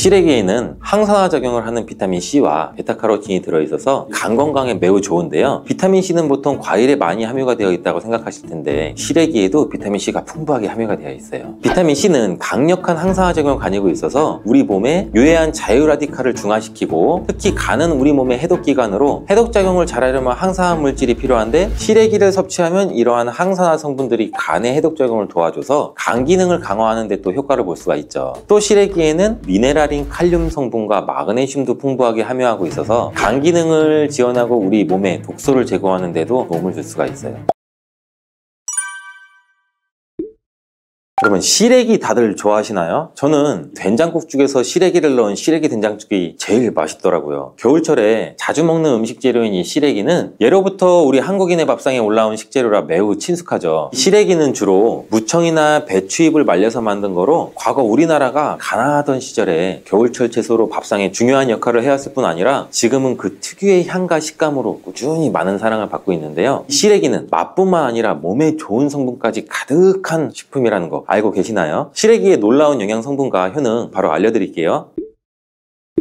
시래기에는 항산화 작용을 하는 비타민 C와 베타카로틴이 들어있어서 간 건강에 매우 좋은데요. 비타민 C는 보통 과일에 많이 함유가 되어 있다고 생각하실 텐데 시래기에도 비타민 C가 풍부하게 함유가 되어 있어요. 비타민 C는 강력한 항산화 작용을 가지고 있어서 우리 몸에 유해한 자유라디칼을 중화시키고 특히 간은 우리 몸의 해독기관으로 해독작용을 잘하려면 항산화 물질이 필요한데 시래기를 섭취하면 이러한 항산화 성분들이 간의 해독작용을 도와줘서 간 기능을 강화하는 데 또 효과를 볼 수가 있죠. 또 시래기에는 미네랄인 칼륨 성분과 마그네슘도 풍부하게 함유하고 있어서 간 기능을 지원하고 우리 몸에 독소를 제거하는 데도 도움을 줄 수가 있어요. 여러분, 시래기 다들 좋아하시나요? 저는 된장국 중에서 시래기를 넣은 시래기 된장국이 제일 맛있더라고요. 겨울철에 자주 먹는 음식 재료인 이 시래기는 예로부터 우리 한국인의 밥상에 올라온 식재료라 매우 친숙하죠. 시래기는 주로 무청이나 배추잎을 말려서 만든 거로 과거 우리나라가 가난하던 시절에 겨울철 채소로 밥상에 중요한 역할을 해왔을 뿐 아니라 지금은 그 특유의 향과 식감으로 꾸준히 많은 사랑을 받고 있는데요. 시래기는 맛뿐만 아니라 몸에 좋은 성분까지 가득한 식품이라는 거 알고 계시나요? 시래기의 놀라운 영양 성분과 효능 바로 알려드릴게요.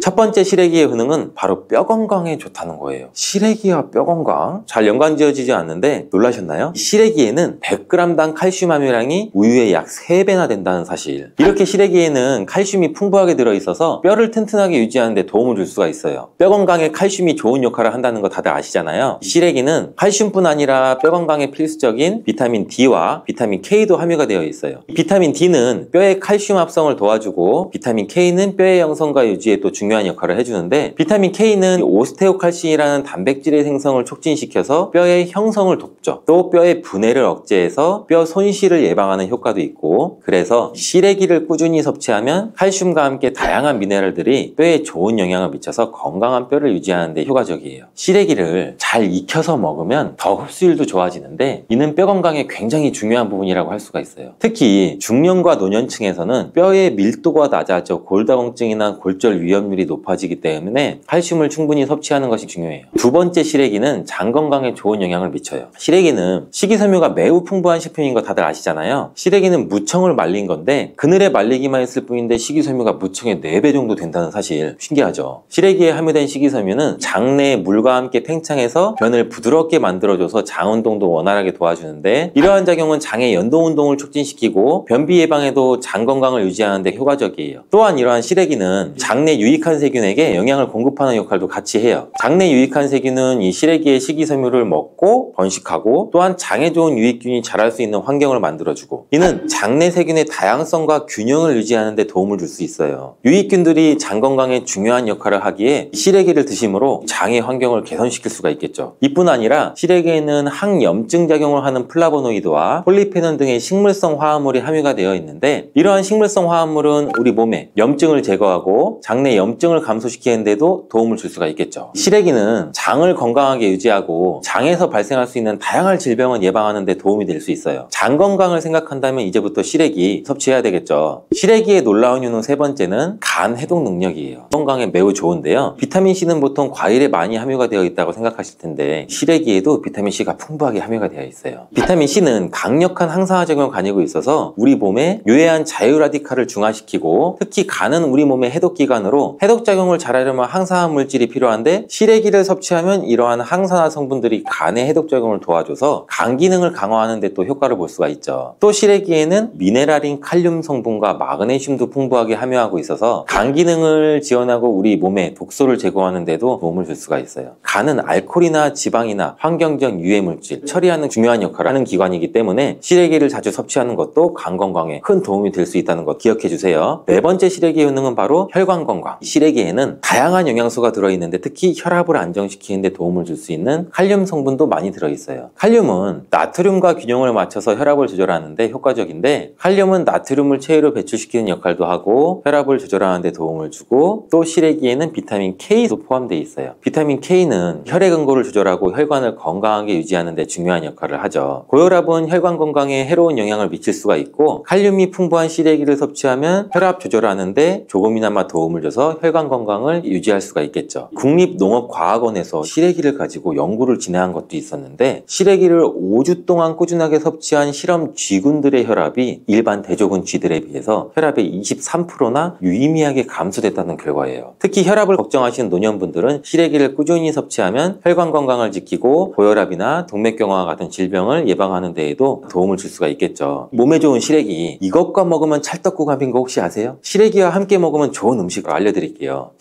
첫 번째 시래기의 효능은 바로 뼈 건강에 좋다는 거예요. 시래기와 뼈 건강? 잘 연관지어지지 않는데 놀라셨나요? 시래기에는 100g당 칼슘 함유량이 우유의 약 3배나 된다는 사실. 이렇게 시래기에는 칼슘이 풍부하게 들어있어서 뼈를 튼튼하게 유지하는 데 도움을 줄 수가 있어요. 뼈 건강에 칼슘이 좋은 역할을 한다는 거 다들 아시잖아요. 시래기는 칼슘뿐 아니라 뼈 건강에 필수적인 비타민 D와 비타민 K도 함유가 되어 있어요. 비타민 D는 뼈의 칼슘 합성을 도와주고 비타민 K는 뼈의 형성과 유지에 또 중요한 역할을 해주는데 비타민 K는 오스테오칼신이라는 단백질의 생성을 촉진시켜서 뼈의 형성을 돕죠. 또 뼈의 분해를 억제해서 뼈 손실을 예방하는 효과도 있고 그래서 시래기를 꾸준히 섭취하면 칼슘과 함께 다양한 미네랄들이 뼈에 좋은 영향을 미쳐서 건강한 뼈를 유지하는 데 효과적이에요. 시래기를 잘 익혀서 먹으면 더 흡수율도 좋아지는데 이는 뼈 건강에 굉장히 중요한 부분이라고 할 수가 있어요. 특히 중년과 노년층에서는 뼈의 밀도가 낮아져 골다공증이나 골절 위험률이 높아지기 때문에 칼슘을 충분히 섭취하는 것이 중요해요. 두 번째 시래기는 장 건강에 좋은 영향을 미쳐요. 시래기는 식이섬유가 매우 풍부한 식품인 거 다들 아시잖아요. 시래기는 무청을 말린 건데 그늘에 말리기만 했을 뿐인데 식이섬유가 무청의 4배 정도 된다는 사실 신기하죠. 시래기에 함유된 식이섬유는 장내의 물과 함께 팽창해서 변을 부드럽게 만들어줘서 장 운동도 원활하게 도와주는데 이러한 작용은 장의 연동 운동을 촉진시키고 변비 예방에도 장 건강을 유지하는 데 효과적이에요. 또한 이러한 시래기는 장내 유익한 세균에게 영양을 공급하는 역할도 같이 해요. 장내 유익한 세균은 이 시래기의 식이섬유를 먹고 번식하고 또한 장에 좋은 유익균이 자랄 수 있는 환경을 만들어주고 이는 장내 세균의 다양성과 균형을 유지하는 데 도움을 줄 수 있어요. 유익균들이 장 건강에 중요한 역할을 하기에 시래기를 드심으로 장의 환경을 개선시킬 수가 있겠죠. 이뿐 아니라 시래기에는 항염증 작용을 하는 플라보노이드와 폴리페놀 등의 식물성 화합물이 함유가 되어 있는데 이러한 식물성 화합물은 우리 몸에 염증을 제거하고 장내 염증을 감소시키는 데도 도움을 줄 수가 있겠죠. 시래기는 장을 건강하게 유지하고 장에서 발생할 수 있는 다양한 질병을 예방하는 데 도움이 될 수 있어요. 장 건강을 생각한다면 이제부터 시래기 섭취해야 되겠죠. 시래기의 놀라운 효능 세 번째는 간 해독 능력이에요. 건강에 매우 좋은데요. 비타민 C는 보통 과일에 많이 함유가 되어 있다고 생각하실 텐데 시래기에도 비타민 C가 풍부하게 함유가 되어 있어요. 비타민 C는 강력한 항산화 작용을 가지고 있어서 우리 몸에 유해한 자유라디칼을 중화시키고 특히 간은 우리 몸의 해독기관으로 해독작용을 잘하려면 항산화 물질이 필요한데 시래기를 섭취하면 이러한 항산화 성분들이 간의 해독작용을 도와줘서 간 기능을 강화하는 데 또 효과를 볼 수가 있죠. 또 시래기에는 미네랄인 칼륨 성분과 마그네슘도 풍부하게 함유하고 있어서 간 기능을 지원하고 우리 몸에 독소를 제거하는 데도 도움을 줄 수가 있어요. 간은 알코올이나 지방이나 환경적 유해 물질 처리하는 중요한 역할을 하는 기관이기 때문에 시래기를 자주 섭취하는 것도 간 건강에 큰 도움이 될 수 있다는 것 기억해 주세요. 네 번째 시래기의 효능은 바로 혈관 건강. 시래기에는 다양한 영양소가 들어있는데 특히 혈압을 안정시키는 데 도움을 줄 수 있는 칼륨 성분도 많이 들어있어요. 칼륨은 나트륨과 균형을 맞춰서 혈압을 조절하는데 효과적인데 칼륨은 나트륨을 체외로 배출시키는 역할도 하고 혈압을 조절하는 데 도움을 주고 또 시래기에는 비타민 K도 포함되어 있어요. 비타민 K는 혈액 응고를 조절하고 혈관을 건강하게 유지하는 데 중요한 역할을 하죠. 고혈압은 혈관 건강에 해로운 영향을 미칠 수가 있고 칼륨이 풍부한 시래기를 섭취하면 혈압 조절하는 데 조금이나마 도움을 줘서 혈관 건강을 유지할 수가 있겠죠. 국립농업과학원에서 시래기를 가지고 연구를 진행한 것도 있었는데, 시래기를 5주 동안 꾸준하게 섭취한 실험 쥐군들의 혈압이 일반 대조군 쥐들에 비해서 혈압이 23%나 유의미하게 감소됐다는 결과예요. 특히 혈압을 걱정하시는 노년분들은 시래기를 꾸준히 섭취하면 혈관 건강을 지키고 고혈압이나 동맥경화와 같은 질병을 예방하는 데에도 도움을 줄 수가 있겠죠. 몸에 좋은 시래기, 이것과 먹으면 찰떡궁합인 거 혹시 아세요? 시래기와 함께 먹으면 좋은 음식을 알려드릴게요.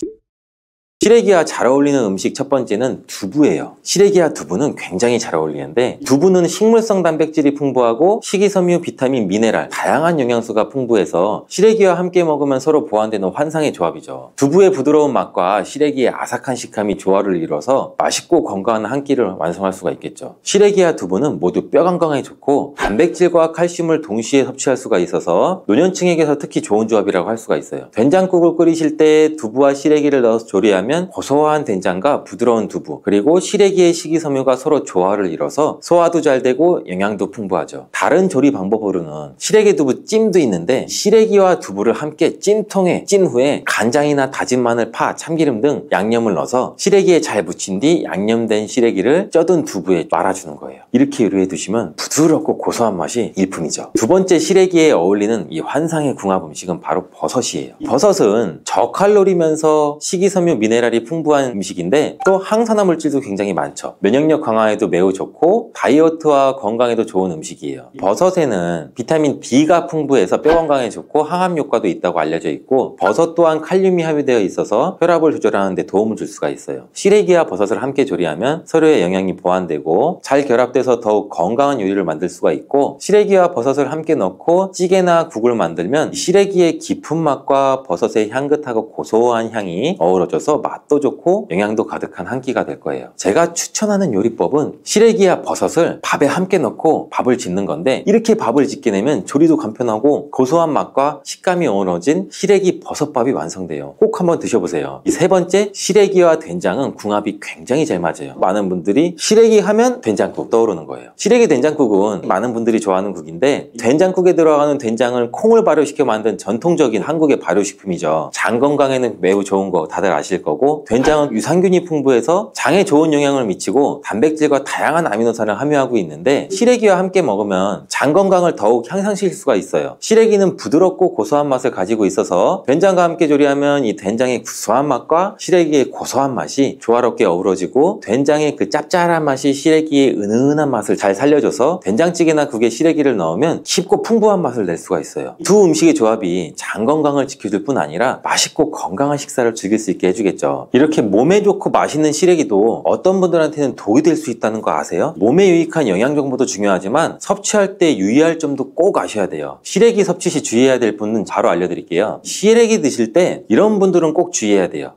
시래기와 잘 어울리는 음식 첫 번째는 두부예요. 시래기와 두부는 굉장히 잘 어울리는데, 두부는 식물성 단백질이 풍부하고 식이섬유, 비타민, 미네랄, 다양한 영양소가 풍부해서 시래기와 함께 먹으면 서로 보완되는 환상의 조합이죠. 두부의 부드러운 맛과 시래기의 아삭한 식감이 조화를 이뤄서 맛있고 건강한 한 끼를 완성할 수가 있겠죠. 시래기와 두부는 모두 뼈 건강에 좋고 단백질과 칼슘을 동시에 섭취할 수가 있어서 노년층에게서 특히 좋은 조합이라고 할 수가 있어요. 된장국을 끓이실 때 두부와 시래기를 넣어서 조리하면 고소한 된장과 부드러운 두부, 그리고 시래기의 식이섬유가 서로 조화를 이뤄서 소화도 잘 되고 영양도 풍부하죠. 다른 조리 방법으로는 시래기 두부 찜도 있는데, 시래기와 두부를 함께 찜통에 찐 후에 간장이나 다진 마늘, 파, 참기름 등 양념을 넣어서 시래기에 잘 묻힌 뒤 양념된 시래기를 쪄둔 두부에 말아주는 거예요. 이렇게 요리해 두시면 부드럽고 고소한 맛이 일품이죠. 두 번째 시래기에 어울리는 이 환상의 궁합 음식은 바로 버섯이에요. 버섯은 저칼로리면서 식이섬유, 미네랄이 풍부한 음식인데 또 항산화 물질도 굉장히 많죠. 면역력 강화에도 매우 좋고 다이어트와 건강에도 좋은 음식이에요. 버섯에는 비타민 D가 풍부해서 뼈 건강에 좋고 항암 효과도 있다고 알려져 있고, 버섯 또한 칼륨이 함유되어 있어서 혈압을 조절하는 데 도움을 줄 수가 있어요. 시래기와 버섯을 함께 조리하면 서로의 영양이 보완되고 잘 결합돼서 더욱 건강한 요리를 만들 수가 있고, 시래기와 버섯을 함께 넣고 찌개나 국을 만들면 시래기의 깊은 맛과 버섯의 향긋하고 고소한 향이 어우러져서 맛도 좋고 영양도 가득한 한 끼가 될 거예요. 제가 추천하는 요리법은 시래기와 버섯을 밥에 함께 넣고 밥을 짓는 건데, 이렇게 밥을 짓게 되면 조리도 간편하고 고소한 맛과 식감이 어우러진 시래기 버섯밥이 완성돼요. 꼭 한번 드셔보세요. 이 세 번째, 시래기와 된장은 궁합이 굉장히 잘 맞아요. 많은 분들이 시래기 하면 된장국 떠오르는 거예요. 시래기 된장국은 많은 분들이 좋아하는 국인데, 된장국에 들어가는 된장을 콩을 발효시켜 만든 전통적인 한국의 발효식품이죠. 장 건강에는 매우 좋은 거 다들 아실 거고, 된장은 유산균이 풍부해서 장에 좋은 영향을 미치고 단백질과 다양한 아미노산을 함유하고 있는데, 시래기와 함께 먹으면 장 건강을 더욱 향상시킬 수가 있어요. 시래기는 부드럽고 고소한 맛을 가지고 있어서 된장과 함께 조리하면 이 된장의 구수한 맛과 시래기의 고소한 맛이 조화롭게 어우러지고, 된장의 그 짭짤한 맛이 시래기의 은은한 맛을 잘 살려줘서 된장찌개나 국에 시래기를 넣으면 깊고 풍부한 맛을 낼 수가 있어요. 두 음식의 조합이 장 건강을 지켜줄 뿐 아니라 맛있고 건강한 식사를 즐길 수 있게 해주겠죠. 이렇게 몸에 좋고 맛있는 시래기도 어떤 분들한테는 독이 될 수 있다는 거 아세요? 몸에 유익한 영양 정보도 중요하지만 섭취할 때 유의할 점도 꼭 아셔야 돼요. 시래기 섭취 시 주의해야 될 분은 바로 알려드릴게요. 시래기 드실 때 이런 분들은 꼭 주의해야 돼요.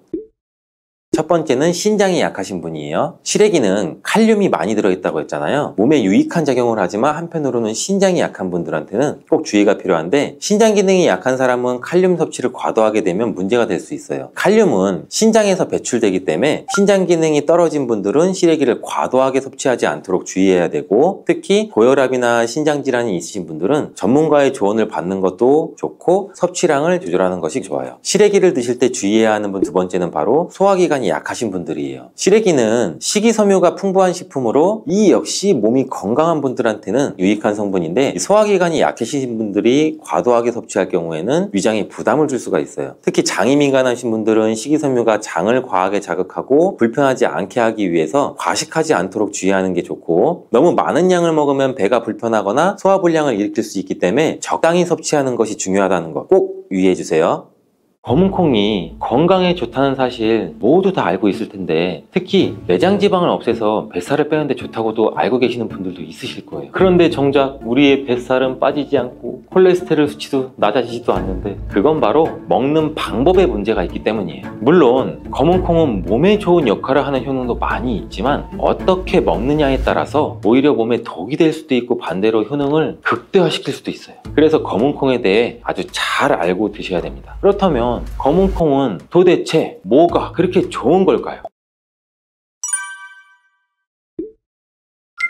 첫 번째는 신장이 약하신 분이에요. 시래기는 칼륨이 많이 들어있다고 했잖아요. 몸에 유익한 작용을 하지만 한편으로는 신장이 약한 분들한테는 꼭 주의가 필요한데, 신장 기능이 약한 사람은 칼륨 섭취를 과도하게 되면 문제가 될 수 있어요. 칼륨은 신장에서 배출되기 때문에 신장 기능이 떨어진 분들은 시래기를 과도하게 섭취하지 않도록 주의해야 되고, 특히 고혈압이나 신장 질환이 있으신 분들은 전문가의 조언을 받는 것도 좋고 섭취량을 조절하는 것이 좋아요. 시래기를 드실 때 주의해야 하는 분 두 번째는 바로 소화기관이 약하신 분들이에요. 시래기는 식이섬유가 풍부한 식품으로 이 역시 몸이 건강한 분들한테는 유익한 성분인데, 소화기관이 약해지신 분들이 과도하게 섭취할 경우에는 위장에 부담을 줄 수가 있어요. 특히 장이 민감하신 분들은 식이섬유가 장을 과하게 자극하고 불편하지 않게 하기 위해서 과식하지 않도록 주의하는 게 좋고, 너무 많은 양을 먹으면 배가 불편하거나 소화불량을 일으킬 수 있기 때문에 적당히 섭취하는 것이 중요하다는 거 꼭 유의해 주세요. 검은콩이 건강에 좋다는 사실 모두 다 알고 있을 텐데, 특히 내장 지방을 없애서 뱃살을 빼는데 좋다고도 알고 계시는 분들도 있으실 거예요. 그런데 정작 우리의 뱃살은 빠지지 않고 콜레스테롤 수치도 낮아지지도 않는데, 그건 바로 먹는 방법에 문제가 있기 때문이에요. 물론 검은콩은 몸에 좋은 역할을 하는 효능도 많이 있지만, 어떻게 먹느냐에 따라서 오히려 몸에 독이 될 수도 있고 반대로 효능을 극대화시킬 수도 있어요. 그래서 검은콩에 대해 아주 잘 알고 드셔야 됩니다. 그렇다면 검은콩은 도대체 뭐가 그렇게 좋은 걸까요?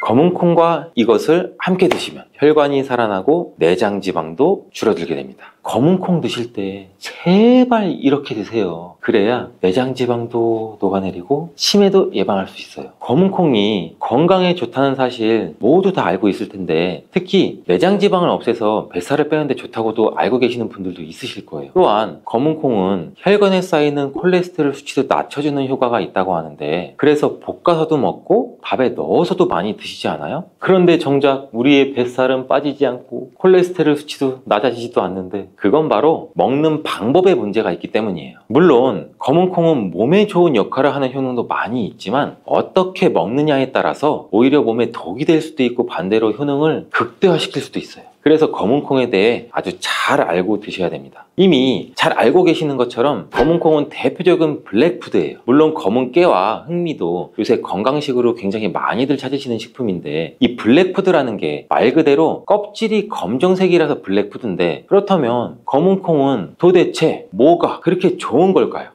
검은콩과 이것을 함께 드시면 혈관이 살아나고 내장 지방도 줄어들게 됩니다. 검은 콩 드실 때 제발 이렇게 드세요. 그래야 내장 지방도 녹아내리고 치매도 예방할 수 있어요. 검은 콩이 건강에 좋다는 사실 모두 다 알고 있을 텐데, 특히 내장 지방을 없애서 뱃살을 빼는데 좋다고도 알고 계시는 분들도 있으실 거예요. 또한 검은 콩은 혈관에 쌓이는 콜레스테롤 수치도 낮춰주는 효과가 있다고 하는데, 그래서 볶아서도 먹고 밥에 넣어서도 많이 드시지 않아요? 그런데 정작 우리의 뱃살은 빠지지 않고 콜레스테롤 수치도 낮아지지도 않는데, 그건 바로 먹는 방법에 문제가 있기 때문이에요. 물론 검은 콩은 몸에 좋은 역할을 하는 효능도 많이 있지만, 어떻게 먹느냐에 따라서 오히려 몸에 독이 될 수도 있고 반대로 효능을 극대화시킬 수도 있어요. 그래서 검은 콩에 대해 아주 잘 알고 드셔야 됩니다. 이미 잘 알고 계시는 것처럼 검은 콩은 대표적인 블랙푸드예요. 물론 검은 깨와 흑미도 요새 건강식으로 굉장히 많이들 찾으시는 식품인데, 이 블랙푸드라는 게 말 그대로 껍질이 검정색이라서 블랙푸드인데, 그렇다면 검은 콩은 도대체 뭐가 그렇게 좋은 걸까요?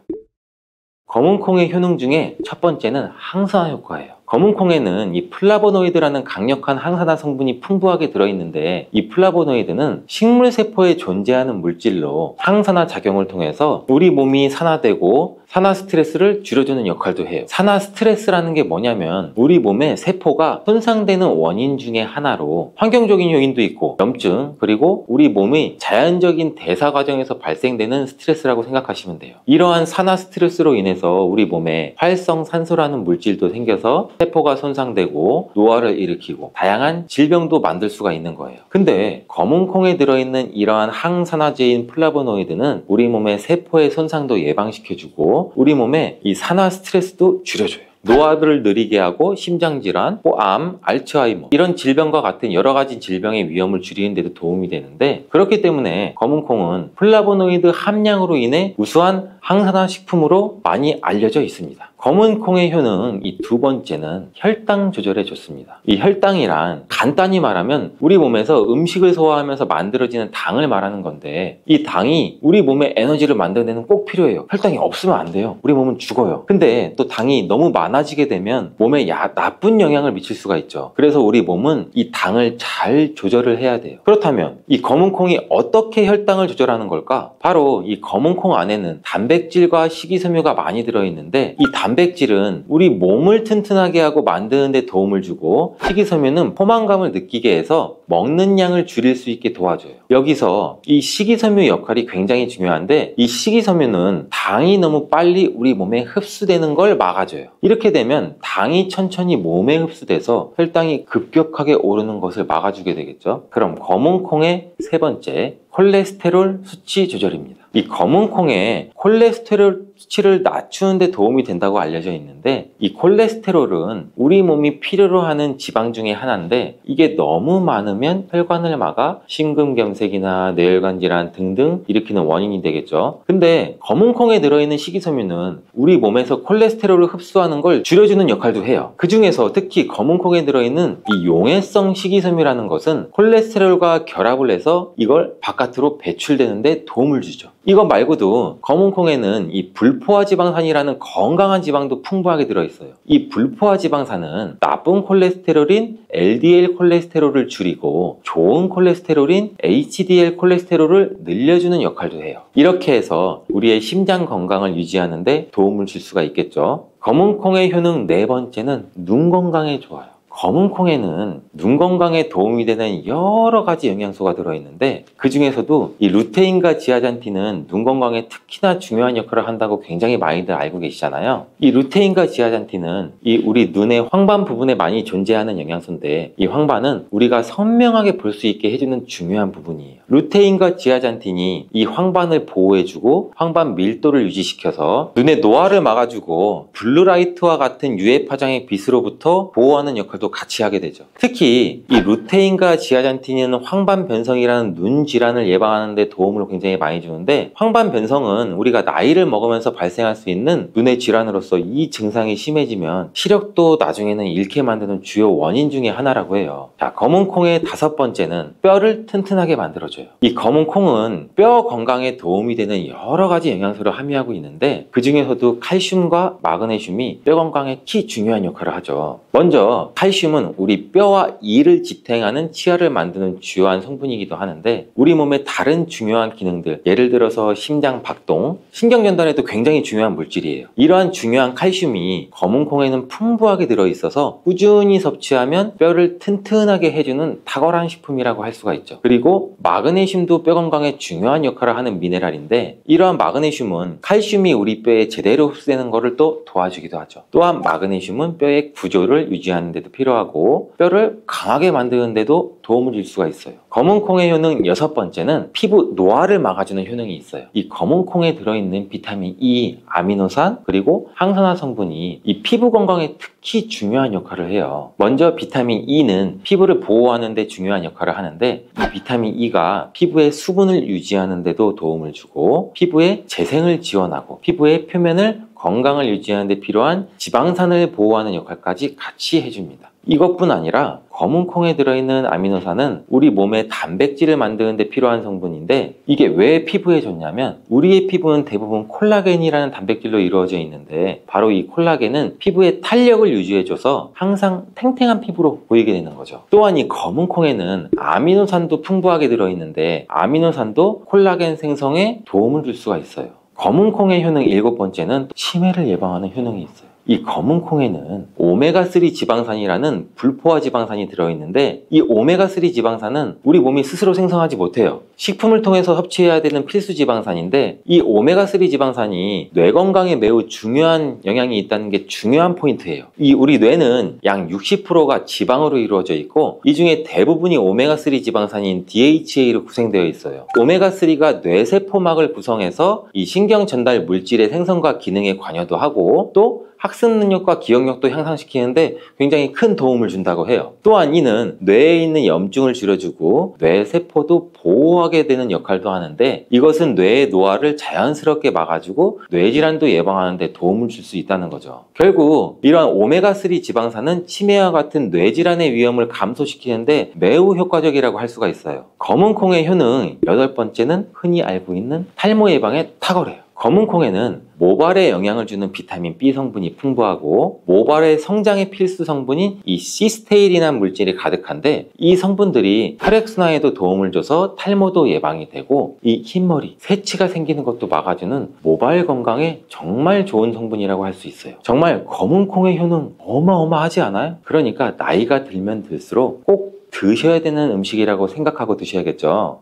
검은 콩의 효능 중에 첫 번째는 항산화 효과예요. 검은 콩에는 이 플라보노이드라는 강력한 항산화 성분이 풍부하게 들어있는데, 이 플라보노이드는 식물 세포에 존재하는 물질로 항산화 작용을 통해서 우리 몸이 산화되고 산화 스트레스를 줄여주는 역할도 해요. 산화 스트레스라는 게 뭐냐면, 우리 몸의 세포가 손상되는 원인 중에 하나로 환경적인 요인도 있고 염증, 그리고 우리 몸의 자연적인 대사 과정에서 발생되는 스트레스라고 생각하시면 돼요. 이러한 산화 스트레스로 인해서 우리 몸에 활성산소라는 물질도 생겨서 세포가 손상되고 노화를 일으키고 다양한 질병도 만들 수가 있는 거예요. 근데 검은 콩에 들어있는 이러한 항산화제인 플라보노이드는 우리 몸의 세포의 손상도 예방시켜주고 우리 몸의 이 산화 스트레스도 줄여줘요. 노화를 느리게 하고 심장질환, 암, 알츠하이머 이런 질병과 같은 여러 가지 질병의 위험을 줄이는 데도 도움이 되는데, 그렇기 때문에 검은 콩은 플라보노이드 함량으로 인해 우수한 항산화 식품으로 많이 알려져 있습니다. 검은 콩의 효능 이 두 번째는 혈당 조절에 좋습니다. 이 혈당이란 간단히 말하면 우리 몸에서 음식을 소화하면서 만들어지는 당을 말하는 건데, 이 당이 우리 몸의 에너지를 만드는 데는 꼭 필요해요. 혈당이 없으면 안 돼요. 우리 몸은 죽어요. 근데 또 당이 너무 많아지게 되면 몸에 나쁜 영향을 미칠 수가 있죠. 그래서 우리 몸은 이 당을 잘 조절을 해야 돼요. 그렇다면 이 검은 콩이 어떻게 혈당을 조절하는 걸까? 바로 이 검은 콩 안에는 단백질과 식이섬유가 많이 들어있는데, 이 단백질은 우리 몸을 튼튼하게 하고 만드는 데 도움을 주고, 식이섬유는 포만감을 느끼게 해서 먹는 양을 줄일 수 있게 도와줘요. 여기서 이 식이섬유 역할이 굉장히 중요한데, 이 식이섬유는 당이 너무 빨리 우리 몸에 흡수되는 걸 막아줘요. 이렇게 되면 당이 천천히 몸에 흡수돼서 혈당이 급격하게 오르는 것을 막아주게 되겠죠. 그럼 검은 콩의 세 번째, 콜레스테롤 수치 조절입니다. 이 검은 콩에 콜레스테롤 수치를 낮추는 데 도움이 된다고 알려져 있는데, 이 콜레스테롤은 우리 몸이 필요로 하는 지방 중에 하나인데, 이게 너무 많으면 혈관을 막아 심근경색이나 뇌혈관 질환 등등 일으키는 원인이 되겠죠. 근데 검은 콩에 들어있는 식이섬유는 우리 몸에서 콜레스테롤을 흡수하는 걸 줄여주는 역할도 해요. 그 중에서 특히 검은 콩에 들어있는 이 용해성 식이섬유라는 것은 콜레스테롤과 결합을 해서 이걸 바깥으로 배출되는데 도움을 주죠. 이것 말고도 검은 콩에는 이 불포화 지방산이라는 건강한 지방도 풍부하게 들어있어요. 이 불포화 지방산은 나쁜 콜레스테롤인 LDL 콜레스테롤을 줄이고 좋은 콜레스테롤인 HDL 콜레스테롤을 늘려주는 역할도 해요. 이렇게 해서 우리의 심장 건강을 유지하는 데 도움을 줄 수가 있겠죠. 검은 콩의 효능 네 번째는 눈 건강에 좋아요. 검은 콩에는 눈 건강에 도움이 되는 여러 가지 영양소가 들어있는데, 그 중에서도 이 루테인과 지아잔틴은 눈 건강에 특히나 중요한 역할을 한다고 굉장히 많이들 알고 계시잖아요. 이 루테인과 지아잔틴은 이 우리 눈의 황반 부분에 많이 존재하는 영양소인데, 이 황반은 우리가 선명하게 볼 수 있게 해주는 중요한 부분이에요. 루테인과 지아잔틴이 이 황반을 보호해주고 황반 밀도를 유지시켜서 눈의 노화를 막아주고 블루라이트와 같은 유해 파장의 빛으로부터 보호하는 역할도 같이 하게 되죠. 특히 이 루테인과 지아잔틴은 황반 변성이라는 눈 질환을 예방하는 데 도움을 굉장히 많이 주는데, 황반 변성은 우리가 나이를 먹으면서 발생할 수 있는 눈의 질환으로서 이 증상이 심해지면 시력도 나중에는 잃게 만드는 주요 원인 중에 하나라고 해요. 자, 검은 콩의 다섯 번째는 뼈를 튼튼하게 만들어줘요. 이 검은 콩은 뼈 건강에 도움이 되는 여러 가지 영양소를 함유하고 있는데, 그 중에서도 칼슘과 마그네슘이 뼈 건강에 중요한 역할을 하죠. 먼저 칼슘 칼슘은 우리 뼈와 이를 지탱하는 치아를 만드는 주요한 성분이기도 하는데 우리 몸의 다른 중요한 기능들, 예를 들어서 심장 박동, 신경 전달에도 굉장히 중요한 물질이에요. 이러한 중요한 칼슘이 검은콩에는 풍부하게 들어있어서 꾸준히 섭취하면 뼈를 튼튼하게 해주는 탁월한 식품이라고 할 수가 있죠. 그리고 마그네슘도 뼈 건강에 중요한 역할을 하는 미네랄인데 이러한 마그네슘은 칼슘이 우리 뼈에 제대로 흡수되는 것을 또 도와주기도 하죠. 또한 마그네슘은 뼈의 구조를 유지하는 데도 필요하고 뼈를 강하게 만드는 데도 도움을 줄 수가 있어요. 검은콩의 효능 6번째는 피부 노화를 막아주는 효능이 있어요. 이 검은콩에 들어있는 비타민 E, 아미노산, 그리고 항산화 성분이 이 피부 건강에 특히 중요한 역할을 해요. 먼저 비타민 E는 피부를 보호하는 데 중요한 역할을 하는데 이 비타민 E가 피부의 수분을 유지하는 데도 도움을 주고 피부의 재생을 지원하고 피부의 표면을 건강을 유지하는 데 필요한 지방산을 보호하는 역할까지 같이 해줍니다. 이것뿐 아니라 검은콩에 들어있는 아미노산은 우리 몸의 단백질을 만드는 데 필요한 성분인데 이게 왜 피부에 좋냐면 우리의 피부는 대부분 콜라겐이라는 단백질로 이루어져 있는데 바로 이 콜라겐은 피부의 탄력을 유지해줘서 항상 탱탱한 피부로 보이게 되는 거죠. 또한 이 검은콩에는 아미노산도 풍부하게 들어있는데 아미노산도 콜라겐 생성에 도움을 줄 수가 있어요. 검은콩의 효능 7번째는 치매를 예방하는 효능이 있어요. 이 검은콩에는 오메가3 지방산이라는 불포화 지방산이 들어있는데 이 오메가3 지방산은 우리 몸이 스스로 생성하지 못해요. 식품을 통해서 섭취해야 되는 필수 지방산인데 이 오메가3 지방산이 뇌 건강에 매우 중요한 영향이 있다는 게 중요한 포인트예요. 이 우리 뇌는 약 60%가 지방으로 이루어져 있고 이 중에 대부분이 오메가3 지방산인 DHA로 구성되어 있어요. 오메가3가 뇌세포막을 구성해서 이 신경 전달 물질의 생성과 기능에 관여도 하고 또 학습 능력과 기억력도 향상시키는데 굉장히 큰 도움을 준다고 해요. 또한 이는 뇌에 있는 염증을 줄여주고 뇌세포도 보호하게 되는 역할도 하는데 이것은 뇌의 노화를 자연스럽게 막아주고 뇌질환도 예방하는 데 도움을 줄 수 있다는 거죠. 결국 이러한 오메가3 지방산은 치매와 같은 뇌질환의 위험을 감소시키는데 매우 효과적이라고 할 수가 있어요. 검은콩의 효능 8번째는 흔히 알고 있는 탈모 예방에 탁월해요. 검은콩에는 모발에 영향을 주는 비타민 B 성분이 풍부하고 모발의 성장에 필수 성분인 이 시스테일이라는 물질이 가득한데 이 성분들이 혈액순환에도 도움을 줘서 탈모도 예방이 되고 이 흰머리, 새치가 생기는 것도 막아주는 모발 건강에 정말 좋은 성분이라고 할 수 있어요. 정말 검은콩의 효능 어마어마하지 않아요? 그러니까 나이가 들면 들수록 꼭 드셔야 되는 음식이라고 생각하고 드셔야겠죠.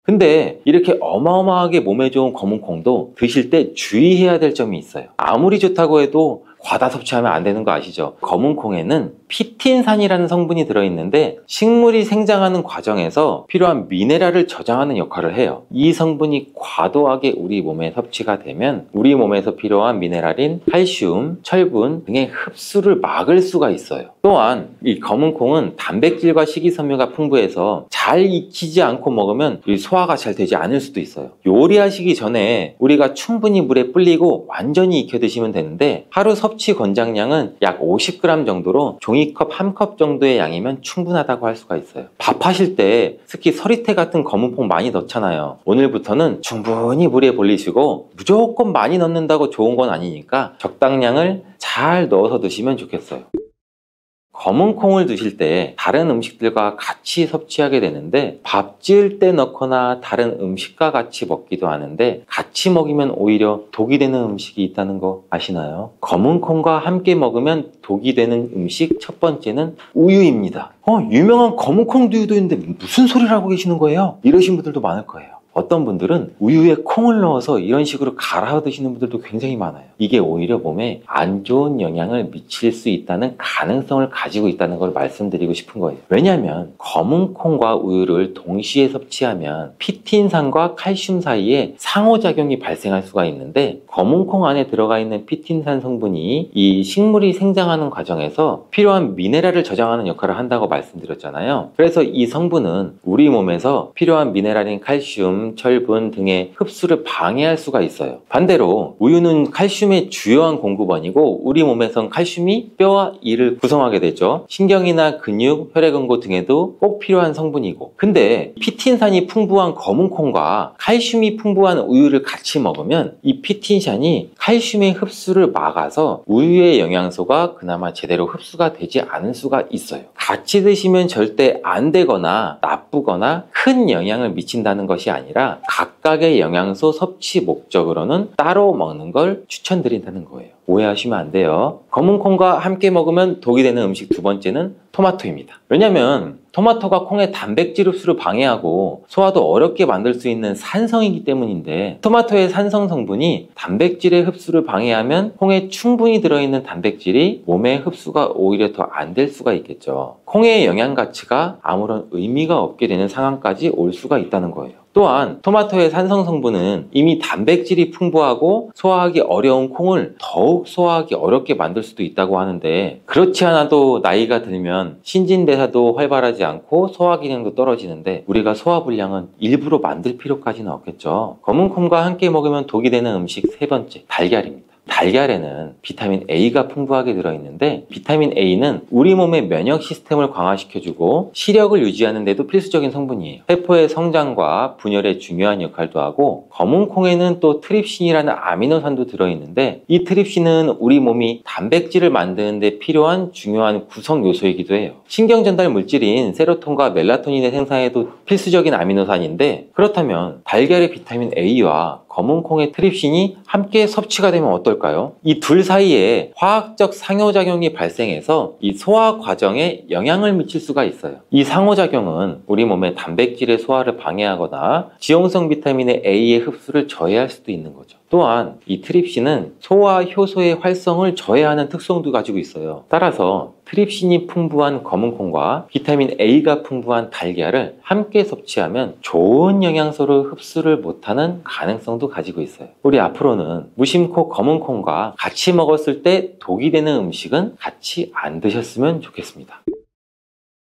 근데 이렇게 어마어마하게 몸에 좋은 검은콩도 드실 때 주의해야 될 점이 있어요. 아무리 좋다고 해도 과다 섭취하면 안 되는 거 아시죠? 검은콩에는 피틴산이라는 성분이 들어있는데 식물이 생장하는 과정에서 필요한 미네랄을 저장하는 역할을 해요. 이 성분이 과도하게 우리 몸에 섭취가 되면 우리 몸에서 필요한 미네랄인 칼슘, 철분 등의 흡수를 막을 수가 있어요. 또한 이 검은콩은 단백질과 식이섬유가 풍부해서 잘 익히지 않고 먹으면 소화가 잘 되지 않을 수도 있어요. 요리하시기 전에 우리가 충분히 물에 불리고 완전히 익혀 드시면 되는데 하루 섭취 권장량은 약 50g 정도로 종이컵 1컵 정도의 양이면 충분하다고 할 수가 있어요. 밥 하실 때 특히 서리태 같은 검은콩 많이 넣잖아요. 오늘부터는 충분히 물에 불리시고 무조건 많이 넣는다고 좋은 건 아니니까 적당량을 잘 넣어서 드시면 좋겠어요. 검은콩을 드실 때 다른 음식들과 같이 섭취하게 되는데 밥 지을 때 넣거나 다른 음식과 같이 먹기도 하는데 같이 먹이면 오히려 독이 되는 음식이 있다는 거 아시나요? 검은콩과 함께 먹으면 독이 되는 음식 첫 번째는 우유입니다. 유명한 검은콩 두유도 있는데 무슨 소리를 하고 계시는 거예요? 이러신 분들도 많을 거예요. 어떤 분들은 우유에 콩을 넣어서 이런 식으로 갈아 드시는 분들도 굉장히 많아요. 이게 오히려 몸에 안 좋은 영향을 미칠 수 있다는 가능성을 가지고 있다는 걸 말씀드리고 싶은 거예요. 왜냐하면 검은콩과 우유를 동시에 섭취하면 피틴산과 칼슘 사이에 상호작용이 발생할 수가 있는데 검은콩 안에 들어가 있는 피틴산 성분이 이 식물이 생장하는 과정에서 필요한 미네랄을 저장하는 역할을 한다고 말씀드렸잖아요. 그래서 이 성분은 우리 몸에서 필요한 미네랄인 칼슘, 담, 철분 등의 흡수를 방해할 수가 있어요. 반대로 우유는 칼슘의 주요한 공급원이고 우리 몸에선 칼슘이 뼈와 이를 구성하게 되죠. 신경이나 근육, 혈액응고 등에도 꼭 필요한 성분이고, 근데 피틴산이 풍부한 검은콩과 칼슘이 풍부한 우유를 같이 먹으면 이 피틴산이 칼슘의 흡수를 막아서 우유의 영양소가 그나마 제대로 흡수가 되지 않을 수가 있어요. 같이 드시면 절대 안 되거나 나쁘거나 큰 영향을 미친다는 것이 아니라 각각의 영양소 섭취 목적으로는 따로 먹는 걸 추천드린다는 거예요. 오해하시면 안 돼요. 검은콩과 함께 먹으면 독이 되는 음식 두 번째는 토마토입니다. 왜냐면 토마토가 콩의 단백질 흡수를 방해하고 소화도 어렵게 만들 수 있는 산성이기 때문인데, 토마토의 산성 성분이 단백질의 흡수를 방해하면 콩에 충분히 들어있는 단백질이 몸의 흡수가 오히려 더 안 될 수가 있겠죠. 콩의 영양 가치가 아무런 의미가 없게 되는 상황까지 올 수가 있다는 거예요. 또한 토마토의 산성 성분은 이미 단백질이 풍부하고 소화하기 어려운 콩을 더욱 소화하기 어렵게 만들 수도 있다고 하는데, 그렇지 않아도 나이가 들면 신진대사도 활발하지 않고 소화 기능도 떨어지는데 우리가 소화불량은 일부러 만들 필요까지는 없겠죠. 검은콩과 함께 먹으면 독이 되는 음식 세 번째, 달걀입니다. 달걀에는 비타민 A가 풍부하게 들어있는데, 비타민 A는 우리 몸의 면역 시스템을 강화시켜주고 시력을 유지하는 데도 필수적인 성분이에요. 세포의 성장과 분열에 중요한 역할도 하고, 검은콩에는 또 트립신이라는 아미노산도 들어있는데, 이 트립신은 우리 몸이 단백질을 만드는 데 필요한 중요한 구성 요소이기도 해요. 신경전달 물질인 세로토닌과 멜라토닌의 생산에도 필수적인 아미노산인데, 그렇다면 달걀의 비타민 A와 검은콩의 트립신이 함께 섭취가 되면 어떨까요? 이 둘 사이에 화학적 상호작용이 발생해서 이 소화 과정에 영향을 미칠 수가 있어요. 이 상호작용은 우리 몸의 단백질의 소화를 방해하거나 지용성 비타민의 A의 흡수를 저해할 수도 있는 거죠. 또한 이 트립신은 소화 효소의 활성을 저해하는 특성도 가지고 있어요. 따라서 트립신이 풍부한 검은콩과 비타민 A가 풍부한 달걀을 함께 섭취하면 좋은 영양소를 흡수를 못하는 가능성도 가지고 있어요. 우리 앞으로는 무심코 검은콩과 같이 먹었을 때 독이 되는 음식은 같이 안 드셨으면 좋겠습니다.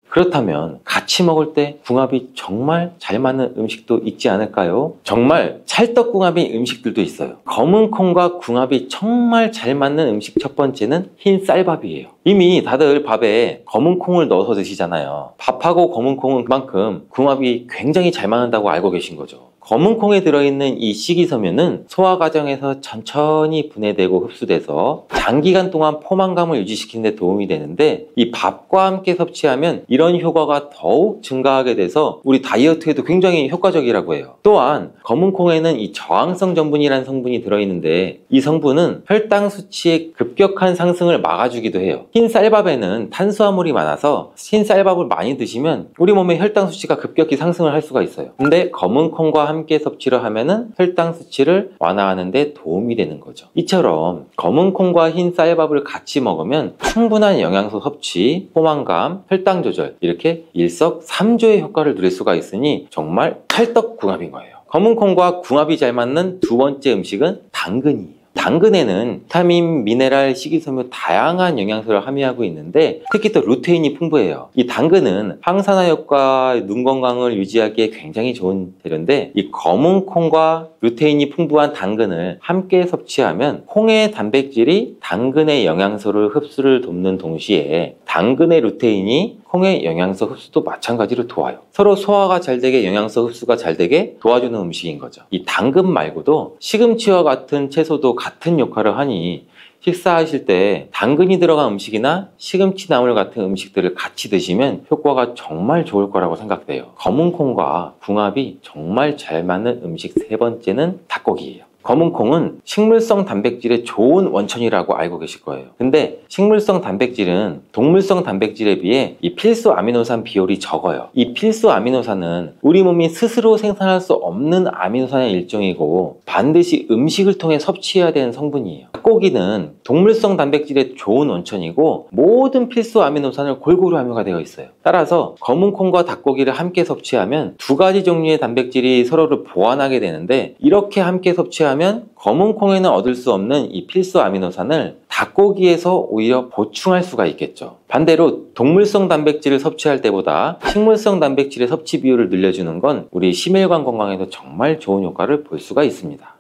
그렇다면 같이 먹을 때 궁합이 정말 잘 맞는 음식도 있지 않을까요? 정말 찰떡궁합인 음식들도 있어요. 검은콩과 궁합이 정말 잘 맞는 음식 첫 번째는 흰 쌀밥이에요. 이미 다들 밥에 검은콩을 넣어서 드시잖아요. 밥하고 검은콩은 그만큼 궁합이 굉장히 잘 맞는다고 알고 계신 거죠. 검은콩에 들어있는 이 식이섬유는 소화 과정에서 천천히 분해되고 흡수돼서 장기간 동안 포만감을 유지시키는 데 도움이 되는데, 이 밥과 함께 섭취하면 이런 효과가 더욱 증가하게 돼서 우리 다이어트에도 굉장히 효과적이라고 해요. 또한 검은콩에는 이 저항성 전분이라는 성분이 들어있는데, 이 성분은 혈당 수치의 급격한 상승을 막아주기도 해요. 흰 쌀밥에는 탄수화물이 많아서 흰 쌀밥을 많이 드시면 우리 몸의 혈당 수치가 급격히 상승을 할 수가 있어요. 근데 검은콩과 함께 섭취를 하면은 혈당 수치를 완화하는 데 도움이 되는 거죠. 이처럼 검은콩과 흰 쌀밥을 같이 먹으면 충분한 영양소 섭취, 포만감, 혈당 조절, 이렇게 일석삼조의 효과를 누릴 수가 있으니 정말 찰떡궁합인 거예요. 검은콩과 궁합이 잘 맞는 두 번째 음식은 당근이에요. 당근에는 비타민, 미네랄, 식이섬유 다양한 영양소를 함유하고 있는데, 특히 또 루테인이 풍부해요. 이 당근은 항산화 효과, 눈 건강을 유지하기에 굉장히 좋은 재료인데, 이 검은콩과 루테인이 풍부한 당근을 함께 섭취하면 콩의 단백질이 당근의 영양소를 흡수를 돕는 동시에 당근의 루테인이 콩의 영양소 흡수도 마찬가지로 도와요. 서로 소화가 잘 되게, 영양소 흡수가 잘 되게 도와주는 음식인 거죠. 이 당근 말고도 시금치와 같은 채소도 같은 역할을 하니, 식사하실 때 당근이 들어간 음식이나 시금치 나물 같은 음식들을 같이 드시면 효과가 정말 좋을 거라고 생각돼요. 검은콩과 궁합이 정말 잘 맞는 음식 세 번째는 닭고기예요. 검은콩은 식물성 단백질의 좋은 원천이라고 알고 계실 거예요. 근데 식물성 단백질은 동물성 단백질에 비해 이 필수 아미노산 비율이 적어요. 이 필수 아미노산은 우리 몸이 스스로 생산할 수 없는 아미노산의 일종이고 반드시 음식을 통해 섭취해야 되는 성분이에요. 닭고기는 동물성 단백질의 좋은 원천이고 모든 필수 아미노산을 골고루 함유가 되어 있어요. 따라서 검은콩과 닭고기를 함께 섭취하면 두 가지 종류의 단백질이 서로를 보완하게 되는데, 이렇게 함께 섭취하면 그렇다면 검은 콩에는 얻을 수 없는 이 필수 아미노산을 닭고기에서 오히려 보충할 수가 있겠죠. 반대로 동물성 단백질을 섭취할 때보다 식물성 단백질의 섭취 비율을 늘려주는 건 우리 심혈관 건강에도 정말 좋은 효과를 볼 수가 있습니다.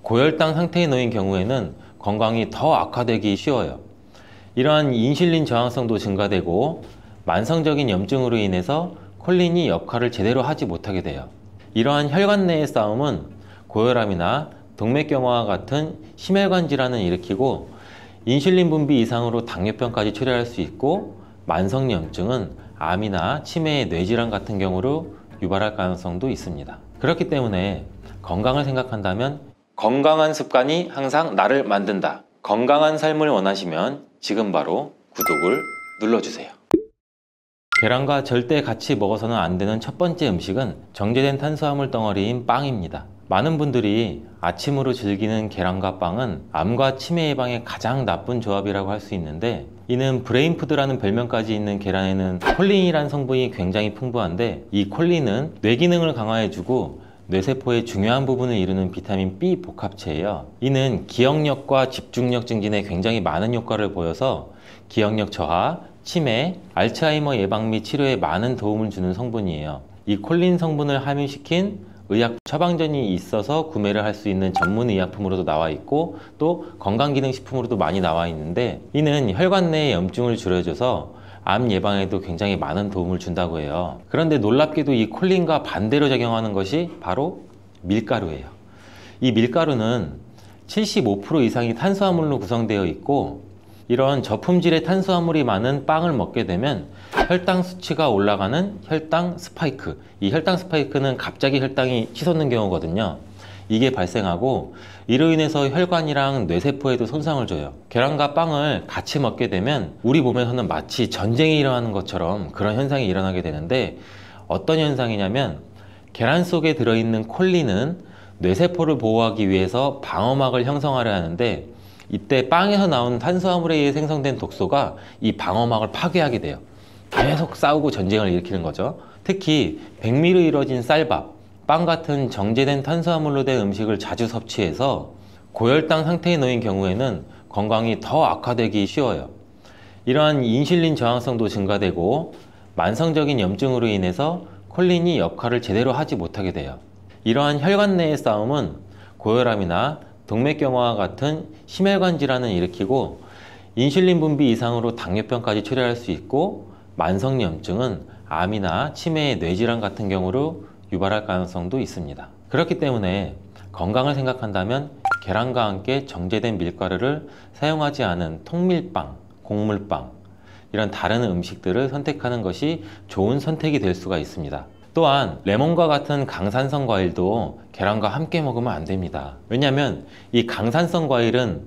고혈당 상태에 놓인 경우에는 건강이 더 악화되기 쉬워요. 이러한 인슐린 저항성도 증가되고 만성적인 염증으로 인해서 콜린이 역할을 제대로 하지 못하게 돼요. 이러한 혈관 내의 싸움은 고혈압이나 동맥경화와 같은 심혈관 질환을 일으키고 인슐린 분비 이상으로 당뇨병까지 초래할 수 있고 만성염증은 암이나 치매의 뇌질환 같은 경우로 유발할 가능성도 있습니다. 그렇기 때문에 건강을 생각한다면 건강한 습관이 항상 나를 만든다. 건강한 삶을 원하시면 지금 바로 구독을 눌러주세요. 계란과 절대 같이 먹어서는 안 되는 첫 번째 음식은 정제된 탄수화물 덩어리인 빵입니다. 많은 분들이 아침으로 즐기는 계란과 빵은 암과 치매 예방에 가장 나쁜 조합이라고 할 수 있는데, 이는 브레인푸드라는 별명까지 있는 계란에는 콜린이라는 성분이 굉장히 풍부한데, 이 콜린은 뇌 기능을 강화해주고 뇌세포의 중요한 부분을 이루는 비타민 B 복합체예요. 이는 기억력과 집중력 증진에 굉장히 많은 효과를 보여서 기억력 저하, 치매, 알츠하이머 예방 및 치료에 많은 도움을 주는 성분이에요. 이 콜린 성분을 함유시킨 의약 처방전이 있어서 구매를 할 수 있는 전문 의약품으로도 나와 있고, 또 건강기능식품으로도 많이 나와 있는데, 이는 혈관 내의 염증을 줄여줘서 암 예방에도 굉장히 많은 도움을 준다고 해요. 그런데 놀랍게도 이 콜린과 반대로 작용하는 것이 바로 밀가루예요. 이 밀가루는 75% 이상이 탄수화물로 구성되어 있고, 이런 저품질의 탄수화물이 많은 빵을 먹게 되면 혈당 수치가 올라가는 혈당 스파이크, 이 혈당 스파이크는 갑자기 혈당이 치솟는 경우거든요. 이게 발생하고 이로 인해서 혈관이랑 뇌세포에도 손상을 줘요. 계란과 빵을 같이 먹게 되면 우리 몸에서는 마치 전쟁이 일어나는 것처럼 그런 현상이 일어나게 되는데, 어떤 현상이냐면 계란 속에 들어있는 콜린은 뇌세포를 보호하기 위해서 방어막을 형성하려 하는데, 이때 빵에서 나온 탄수화물에 의해 생성된 독소가 이 방어막을 파괴하게 돼요. 계속 싸우고 전쟁을 일으키는 거죠. 특히 백미로 이루어진 쌀밥, 빵 같은 정제된 탄수화물로 된 음식을 자주 섭취해서 고혈당 상태에 놓인 경우에는 건강이 더 악화되기 쉬워요. 이러한 인슐린 저항성도 증가되고 만성적인 염증으로 인해서 콜린이 역할을 제대로 하지 못하게 돼요. 이러한 혈관 내의 싸움은 고혈압이나 동맥경화와 같은 심혈관 질환을 일으키고 인슐린 분비 이상으로 당뇨병까지 초래할 수 있고, 만성염증은 암이나 치매의 뇌질환 같은 경우로 유발할 가능성도 있습니다. 그렇기 때문에 건강을 생각한다면 계란과 함께 정제된 밀가루를 사용하지 않은 통밀빵, 곡물빵, 이런 다른 음식들을 선택하는 것이 좋은 선택이 될 수가 있습니다. 또한 레몬과 같은 강산성 과일도 계란과 함께 먹으면 안 됩니다. 왜냐하면 이 강산성 과일은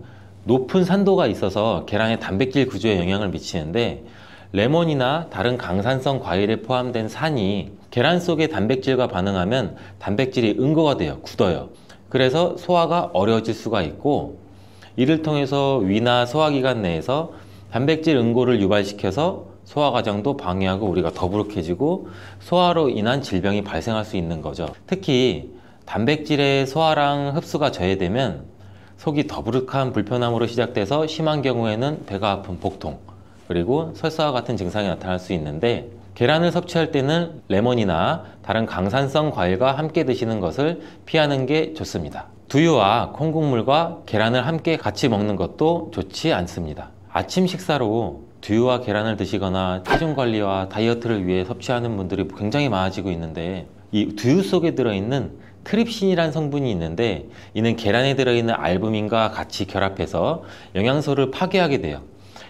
높은 산도가 있어서 계란의 단백질 구조에 영향을 미치는데, 레몬이나 다른 강산성 과일에 포함된 산이 계란 속의 단백질과 반응하면 단백질이 응고가 돼요. 굳어요. 그래서 소화가 어려워질 수가 있고, 이를 통해서 위나 소화기관 내에서 단백질 응고를 유발시켜서 소화 과정도 방해하고 우리가 더부룩해지고 소화로 인한 질병이 발생할 수 있는 거죠. 특히 단백질의 소화랑 흡수가 저해되면 속이 더부룩한 불편함으로 시작돼서 심한 경우에는 배가 아픈 복통, 그리고 설사와 같은 증상이 나타날 수 있는데, 계란을 섭취할 때는 레몬이나 다른 강산성 과일과 함께 드시는 것을 피하는 게 좋습니다. 두유와 콩국물과 계란을 함께 같이 먹는 것도 좋지 않습니다. 아침 식사로 두유와 계란을 드시거나 체중 관리와 다이어트를 위해 섭취하는 분들이 굉장히 많아지고 있는데, 이 두유 속에 들어있는 트립신이라는 성분이 있는데, 이는 계란에 들어있는 알부민과 같이 결합해서 영양소를 파괴하게 돼요.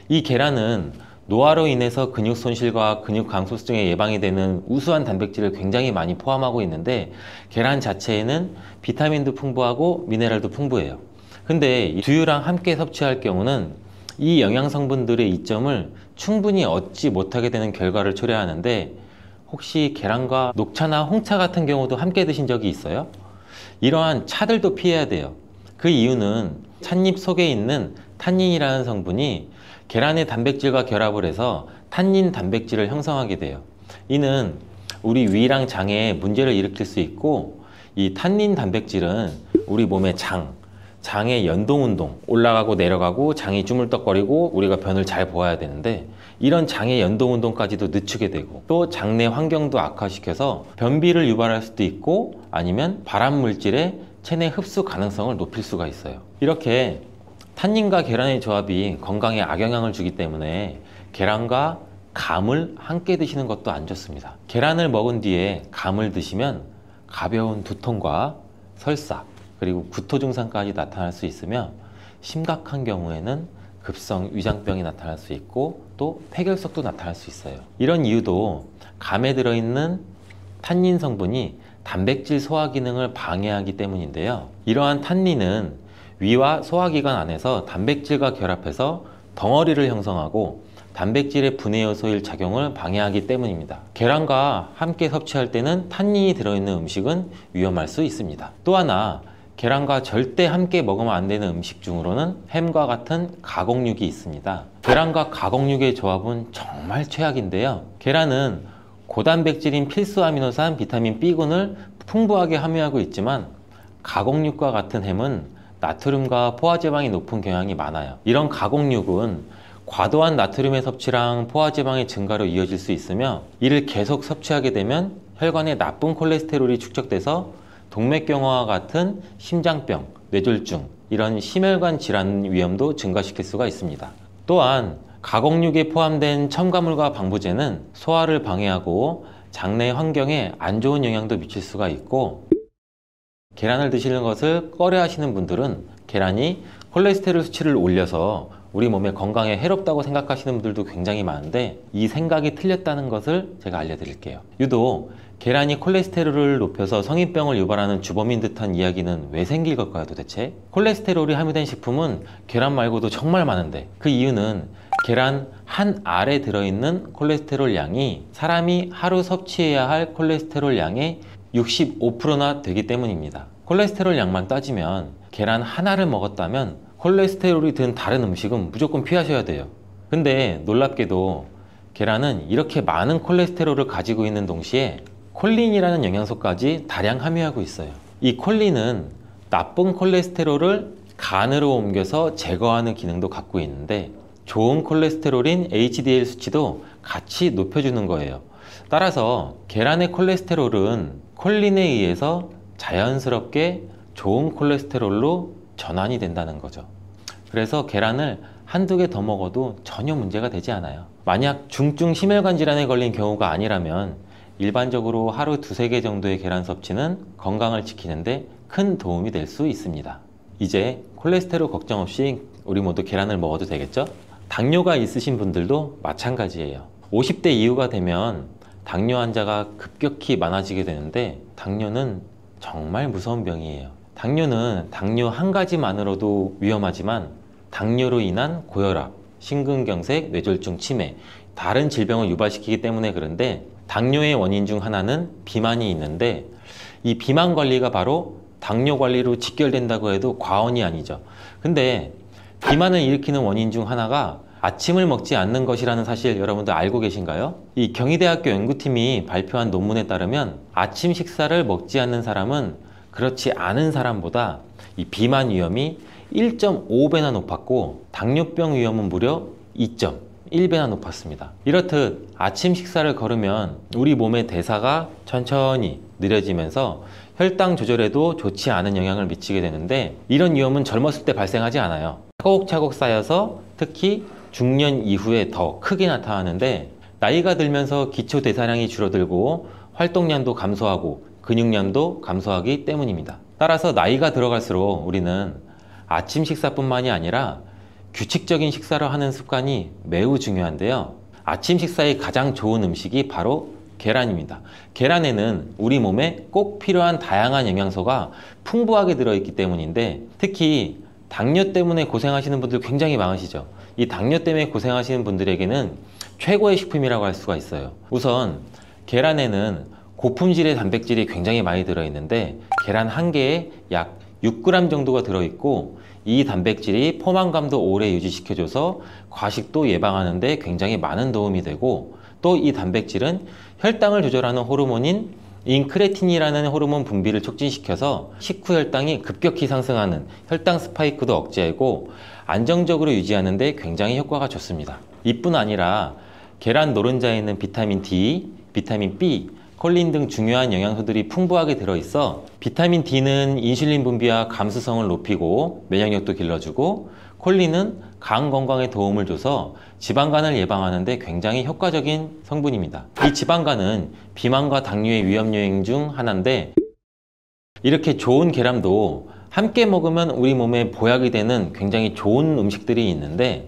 이 계란은 노화로 인해서 근육 손실과 근육 감소증에 예방이 되는 우수한 단백질을 굉장히 많이 포함하고 있는데, 계란 자체에는 비타민도 풍부하고 미네랄도 풍부해요. 근데 이 두유랑 함께 섭취할 경우는 이 영양성분들의 이점을 충분히 얻지 못하게 되는 결과를 초래하는데, 혹시 계란과 녹차나 홍차 같은 경우도 함께 드신 적이 있어요? 이러한 차들도 피해야 돼요. 그 이유는 찻잎 속에 있는 탄닌이라는 성분이 계란의 단백질과 결합을 해서 탄닌 단백질을 형성하게 돼요. 이는 우리 위랑 장에 문제를 일으킬 수 있고, 이 탄닌 단백질은 우리 몸의 장의 연동운동, 올라가고 내려가고 장이 쭈물떡거리고 우리가 변을 잘 보아야 되는데 이런 장의 연동운동까지도 늦추게 되고 또 장내 환경도 악화시켜서 변비를 유발할 수도 있고 아니면 발암물질의 체내 흡수 가능성을 높일 수가 있어요. 이렇게 탄닌과 계란의 조합이 건강에 악영향을 주기 때문에 계란과 감을 함께 드시는 것도 안 좋습니다. 계란을 먹은 뒤에 감을 드시면 가벼운 두통과 설사 그리고 구토 증상까지 나타날 수 있으며 심각한 경우에는 급성 위장병이 나타날 수 있고 또 폐결석도 나타날 수 있어요. 이런 이유도 감에 들어있는 탄닌 성분이 단백질 소화 기능을 방해하기 때문인데요. 이러한 탄닌은 위와 소화기관 안에서 단백질과 결합해서 덩어리를 형성하고 단백질의 분해 요소일 작용을 방해하기 때문입니다. 계란과 함께 섭취할 때는 탄닌이 들어있는 음식은 위험할 수 있습니다. 또 하나 계란과 절대 함께 먹으면 안 되는 음식 중으로는 햄과 같은 가공육이 있습니다. 계란과 가공육의 조합은 정말 최악인데요. 계란은 고단백질인 필수 아미노산 비타민 B군을 풍부하게 함유하고 있지만 가공육과 같은 햄은 나트륨과 포화지방이 높은 경향이 많아요. 이런 가공육은 과도한 나트륨의 섭취랑 포화지방의 증가로 이어질 수 있으며 이를 계속 섭취하게 되면 혈관에 나쁜 콜레스테롤이 축적돼서 동맥경화와 같은 심장병, 뇌졸중, 이런 심혈관 질환 위험도 증가시킬 수가 있습니다. 또한 가공육에 포함된 첨가물과 방부제는 소화를 방해하고 장내 환경에 안 좋은 영향도 미칠 수가 있고 계란을 드시는 것을 꺼려 하시는 분들은 계란이 콜레스테롤 수치를 올려서 우리 몸의 건강에 해롭다고 생각하시는 분들도 굉장히 많은데 이 생각이 틀렸다는 것을 제가 알려드릴게요. 유독 계란이 콜레스테롤을 높여서 성인병을 유발하는 주범인 듯한 이야기는 왜 생길 걸까요 도대체? 콜레스테롤이 함유된 식품은 계란 말고도 정말 많은데 그 이유는 계란 한 알에 들어있는 콜레스테롤 양이 사람이 하루 섭취해야 할 콜레스테롤 양의 65%나 되기 때문입니다. 콜레스테롤 양만 따지면 계란 하나를 먹었다면 콜레스테롤이 든 다른 음식은 무조건 피하셔야 돼요. 근데 놀랍게도 계란은 이렇게 많은 콜레스테롤을 가지고 있는 동시에 콜린이라는 영양소까지 다량 함유하고 있어요. 이 콜린은 나쁜 콜레스테롤을 간으로 옮겨서 제거하는 기능도 갖고 있는데 좋은 콜레스테롤인 HDL 수치도 같이 높여주는 거예요. 따라서 계란의 콜레스테롤은 콜린에 의해서 자연스럽게 좋은 콜레스테롤로 전환이 된다는 거죠. 그래서 계란을 한두 개 더 먹어도 전혀 문제가 되지 않아요. 만약 중증 심혈관 질환에 걸린 경우가 아니라면 일반적으로 하루 두세 개 정도의 계란 섭취는 건강을 지키는데 큰 도움이 될 수 있습니다. 이제 콜레스테롤 걱정 없이 우리 모두 계란을 먹어도 되겠죠? 당뇨가 있으신 분들도 마찬가지예요. 50대 이후가 되면 당뇨 환자가 급격히 많아지게 되는데 당뇨는 정말 무서운 병이에요. 당뇨는 당뇨 한 가지만으로도 위험하지만 당뇨로 인한 고혈압, 심근경색, 뇌졸중, 치매, 다른 질병을 유발시키기 때문에 그런데 당뇨의 원인 중 하나는 비만이 있는데 이 비만 관리가 바로 당뇨 관리로 직결된다고 해도 과언이 아니죠. 근데 비만을 일으키는 원인 중 하나가 아침을 먹지 않는 것이라는 사실 여러분들 알고 계신가요? 이 경희대학교 연구팀이 발표한 논문에 따르면 아침 식사를 먹지 않는 사람은 그렇지 않은 사람보다 이 비만 위험이 1.5배나 높았고 당뇨병 위험은 무려 2.1배나 높았습니다. 이렇듯 아침 식사를 거르면 우리 몸의 대사가 천천히 느려지면서 혈당 조절에도 좋지 않은 영향을 미치게 되는데 이런 위험은 젊었을 때 발생하지 않아요. 차곡차곡 쌓여서 특히 중년 이후에 더 크게 나타나는데 나이가 들면서 기초 대사량이 줄어들고 활동량도 감소하고 근육량도 감소하기 때문입니다. 따라서 나이가 들어갈수록 우리는 아침 식사뿐만이 아니라 규칙적인 식사를 하는 습관이 매우 중요한데요. 아침 식사에 가장 좋은 음식이 바로 계란입니다. 계란에는 우리 몸에 꼭 필요한 다양한 영양소가 풍부하게 들어있기 때문인데 특히 당뇨 때문에 고생하시는 분들 굉장히 많으시죠. 이 당뇨 때문에 고생하시는 분들에게는 최고의 식품이라고 할 수가 있어요. 우선 계란에는 고품질의 단백질이 굉장히 많이 들어있는데 계란 한 개에 약 6g 정도가 들어있고 이 단백질이 포만감도 오래 유지시켜줘서 과식도 예방하는 데 굉장히 많은 도움이 되고 또 이 단백질은 혈당을 조절하는 호르몬인 인크레틴이라는 호르몬 분비를 촉진시켜서 식후 혈당이 급격히 상승하는 혈당 스파이크도 억제하고 안정적으로 유지하는 데 굉장히 효과가 좋습니다. 이뿐 아니라 계란 노른자에 있는 비타민 D, 비타민 B, 콜린 등 중요한 영양소들이 풍부하게 들어있어 비타민 D는 인슐린 분비와 감수성을 높이고 면역력도 길러주고, 콜린은 간 건강에 도움을 줘서 지방간을 예방하는 데 굉장히 효과적인 성분입니다. 이 지방간은 비만과 당뇨의 위험 요인 중 하나인데, 이렇게 좋은 계란도 함께 먹으면 우리 몸에 보약이 되는 굉장히 좋은 음식들이 있는데,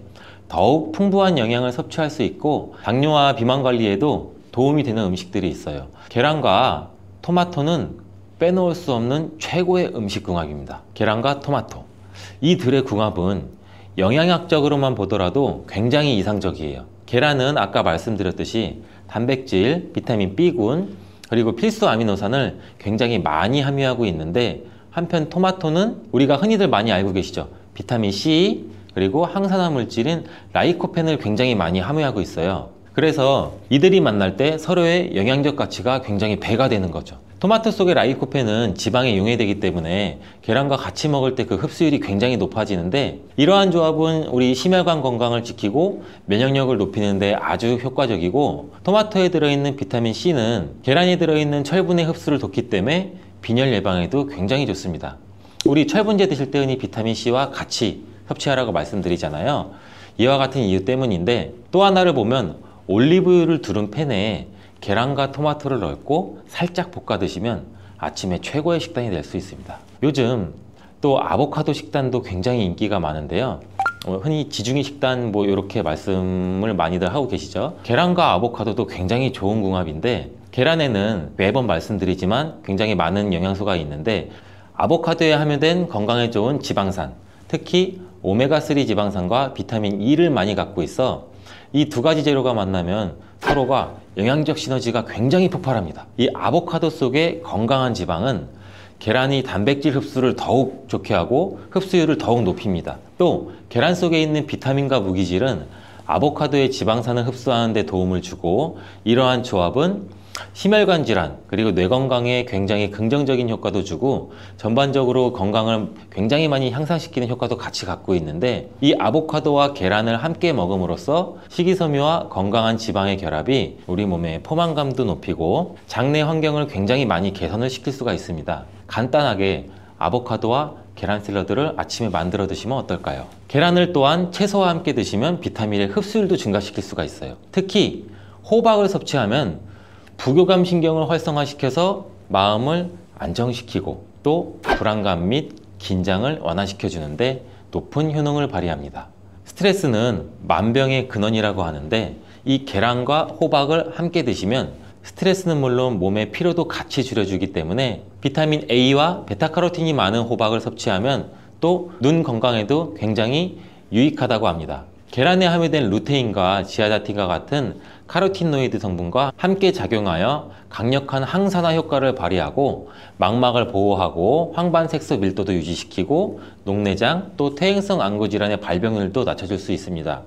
더욱 풍부한 영양을 섭취할 수 있고 당뇨와 비만 관리에도 도움이 되는 음식들이 있어요. 계란과 토마토는 빼놓을 수 없는 최고의 음식 궁합입니다. 계란과 토마토, 이 둘의 궁합은 영양학적으로만 보더라도 굉장히 이상적이에요. 계란은 아까 말씀드렸듯이 단백질, 비타민 B군, 그리고 필수 아미노산을 굉장히 많이 함유하고 있는데, 한편 토마토는 우리가 흔히들 많이 알고 계시죠. 비타민 C, 그리고 항산화 물질인 라이코펜을 굉장히 많이 함유하고 있어요. 그래서 이들이 만날 때 서로의 영양적 가치가 굉장히 배가 되는 거죠. 토마토 속의 라이코펜은 지방에 용해되기 때문에 계란과 같이 먹을 때 그 흡수율이 굉장히 높아지는데, 이러한 조합은 우리 심혈관 건강을 지키고 면역력을 높이는 데 아주 효과적이고, 토마토에 들어있는 비타민 C는 계란에 들어있는 철분의 흡수를 돕기 때문에 빈혈 예방에도 굉장히 좋습니다. 우리 철분제 드실 때 흔히 비타민 C와 같이 섭취하라고 말씀드리잖아요. 이와 같은 이유 때문인데, 또 하나를 보면 올리브유를 두른 팬에 계란과 토마토를 넣고 살짝 볶아 드시면 아침에 최고의 식단이 될 수 있습니다. 요즘 또 아보카도 식단도 굉장히 인기가 많은데요. 흔히 지중해 식단 이렇게 말씀을 많이들 하고 계시죠. 계란과 아보카도도 굉장히 좋은 궁합인데, 계란에는 매번 말씀드리지만 굉장히 많은 영양소가 있는데, 아보카도에 함유된 건강에 좋은 지방산, 특히 오메가3 지방산과 비타민 E를 많이 갖고 있어 이 두 가지 재료가 만나면 서로가 영양적 시너지가 굉장히 폭발합니다. 이 아보카도 속의 건강한 지방은 계란이 단백질 흡수를 더욱 좋게 하고 흡수율을 더욱 높입니다. 또 계란 속에 있는 비타민과 무기질은 아보카도의 지방산을 흡수하는 데 도움을 주고, 이러한 조합은 심혈관 질환 그리고 뇌 건강에 굉장히 긍정적인 효과도 주고 전반적으로 건강을 굉장히 많이 향상시키는 효과도 같이 갖고 있는데, 이 아보카도와 계란을 함께 먹음으로써 식이섬유와 건강한 지방의 결합이 우리 몸의 포만감도 높이고 장내 환경을 굉장히 많이 개선을 시킬 수가 있습니다. 간단하게 아보카도와 계란 샐러드를 아침에 만들어 드시면 어떨까요? 계란을 또한 채소와 함께 드시면 비타민의 흡수율도 증가시킬 수가 있어요. 특히 호박을 섭취하면 부교감 신경을 활성화시켜서 마음을 안정시키고 또 불안감 및 긴장을 완화시켜 주는데 높은 효능을 발휘합니다. 스트레스는 만병의 근원이라고 하는데, 이 계란과 호박을 함께 드시면 스트레스는 물론 몸의 피로도 같이 줄여주기 때문에 비타민 A와 베타카로틴이 많은 호박을 섭취하면 또 눈 건강에도 굉장히 유익하다고 합니다. 계란에 함유된 루테인과 지아자틴과 같은 카로티노이드 성분과 함께 작용하여 강력한 항산화 효과를 발휘하고 망막을 보호하고 황반색소 밀도도 유지시키고 녹내장 또 퇴행성 안구 질환의 발병률도 낮춰줄 수 있습니다.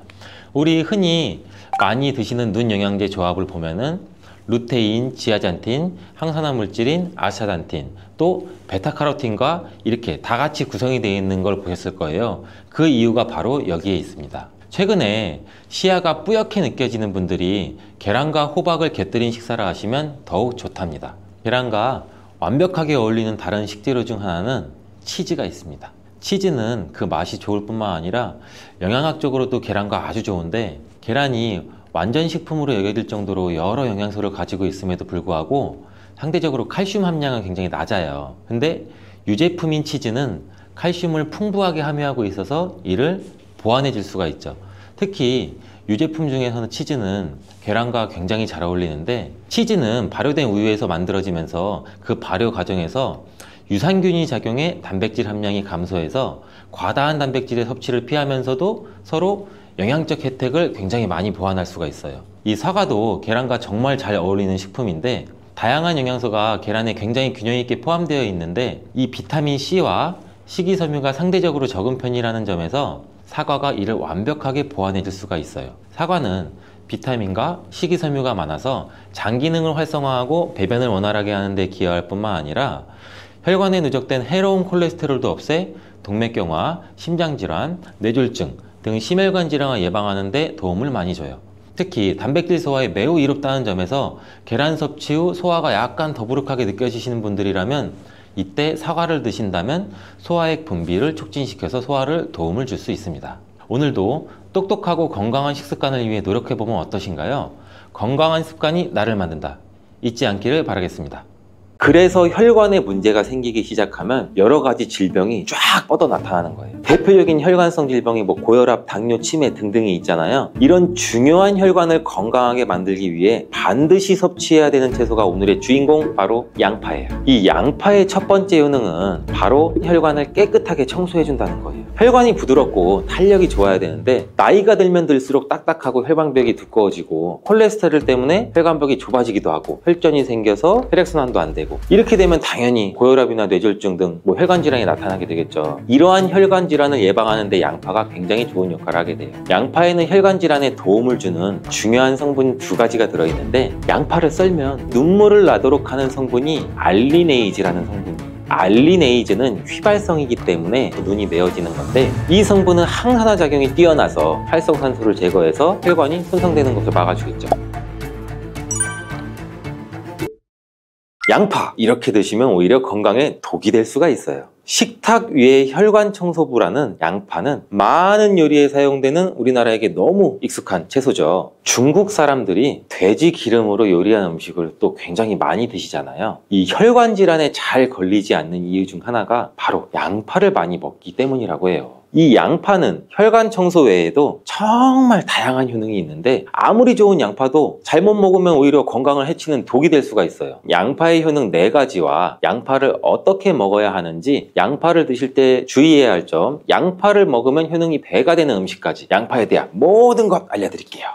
우리 흔히 많이 드시는 눈 영양제 조합을 보면은 루테인, 지아잔틴, 항산화 물질인 아스타잔틴, 또 베타카로틴과 이렇게 다 같이 구성이 되어 있는 걸 보셨을 거예요. 그 이유가 바로 여기에 있습니다. 최근에 시야가 뿌옇게 느껴지는 분들이 계란과 호박을 곁들인 식사를 하시면 더욱 좋답니다. 계란과 완벽하게 어울리는 다른 식재료 중 하나는 치즈가 있습니다. 치즈는 그 맛이 좋을 뿐만 아니라 영양학적으로도 계란과 아주 좋은데, 계란이 완전 식품으로 여겨질 정도로 여러 영양소를 가지고 있음에도 불구하고 상대적으로 칼슘 함량은 굉장히 낮아요. 근데 유제품인 치즈는 칼슘을 풍부하게 함유하고 있어서 이를 보완해 줄 수가 있죠. 특히 유제품 중에서는 치즈는 계란과 굉장히 잘 어울리는데, 치즈는 발효된 우유에서 만들어지면서 그 발효 과정에서 유산균이 작용해 단백질 함량이 감소해서 과다한 단백질의 섭취를 피하면서도 서로 영양적 혜택을 굉장히 많이 보완할 수가 있어요. 이 사과도 계란과 정말 잘 어울리는 식품인데, 다양한 영양소가 계란에 굉장히 균형 있게 포함되어 있는데, 이 비타민 C와 식이섬유가 상대적으로 적은 편이라는 점에서 사과가 이를 완벽하게 보완해 줄 수가 있어요. 사과는 비타민과 식이섬유가 많아서 장 기능을 활성화하고 배변을 원활하게 하는 데 기여할 뿐만 아니라 혈관에 누적된 해로운 콜레스테롤도 없애 동맥경화, 심장질환, 뇌졸중 등 심혈관 질환을 예방하는 데 도움을 많이 줘요. 특히 단백질 소화에 매우 이롭다는 점에서 계란 섭취 후 소화가 약간 더부룩하게 느껴지시는 분들이라면 이때 사과를 드신다면 소화액 분비를 촉진시켜서 소화를 도움을 줄 수 있습니다. 오늘도 똑똑하고 건강한 식습관을 위해 노력해보면 어떠신가요? 건강한 습관이 나를 만든다. 잊지 않기를 바라겠습니다. 그래서 혈관에 문제가 생기기 시작하면 여러 가지 질병이 쫙 뻗어 나타나는 거예요. 대표적인 혈관성 질병이 고혈압, 당뇨, 치매 등등이 있잖아요. 이런 중요한 혈관을 건강하게 만들기 위해 반드시 섭취해야 되는 채소가 오늘의 주인공, 바로 양파예요. 이 양파의 첫 번째 효능은 바로 혈관을 깨끗하게 청소해준다는 거예요. 혈관이 부드럽고 탄력이 좋아야 되는데 나이가 들면 들수록 딱딱하고 혈관벽이 두꺼워지고 콜레스테롤 때문에 혈관벽이 좁아지기도 하고 혈전이 생겨서 혈액순환도 안 되고, 이렇게 되면 당연히 고혈압이나 뇌졸중 등 혈관 질환이 나타나게 되겠죠. 이러한 혈관 질환을 예방하는 데 양파가 굉장히 좋은 역할을 하게 돼요. 양파에는 혈관 질환에 도움을 주는 중요한 성분 2가지가 들어있는데, 양파를 썰면 눈물을 나도록 하는 성분이 알리네이즈라는 성분이에요. 알리네이즈는 휘발성이기 때문에 눈이 메어지는 건데, 이 성분은 항산화 작용이 뛰어나서 활성산소를 제거해서 혈관이 손상되는 것을 막아주겠죠. 양파 이렇게 드시면 오히려 건강에 독이 될 수가 있어요. 식탁 위의 혈관 청소부라는 양파는 많은 요리에 사용되는 우리나라에게 너무 익숙한 채소죠. 중국 사람들이 돼지 기름으로 요리한 음식을 또 굉장히 많이 드시잖아요. 이 혈관 질환에 잘 걸리지 않는 이유 중 하나가 바로 양파를 많이 먹기 때문이라고 해요. 이 양파는 혈관 청소 외에도 정말 다양한 효능이 있는데, 아무리 좋은 양파도 잘못 먹으면 오히려 건강을 해치는 독이 될 수가 있어요. 양파의 효능 4가지와 양파를 어떻게 먹어야 하는지, 양파를 드실 때 주의해야 할 점, 양파를 먹으면 효능이 배가 되는 음식까지 양파에 대한 모든 것 알려드릴게요.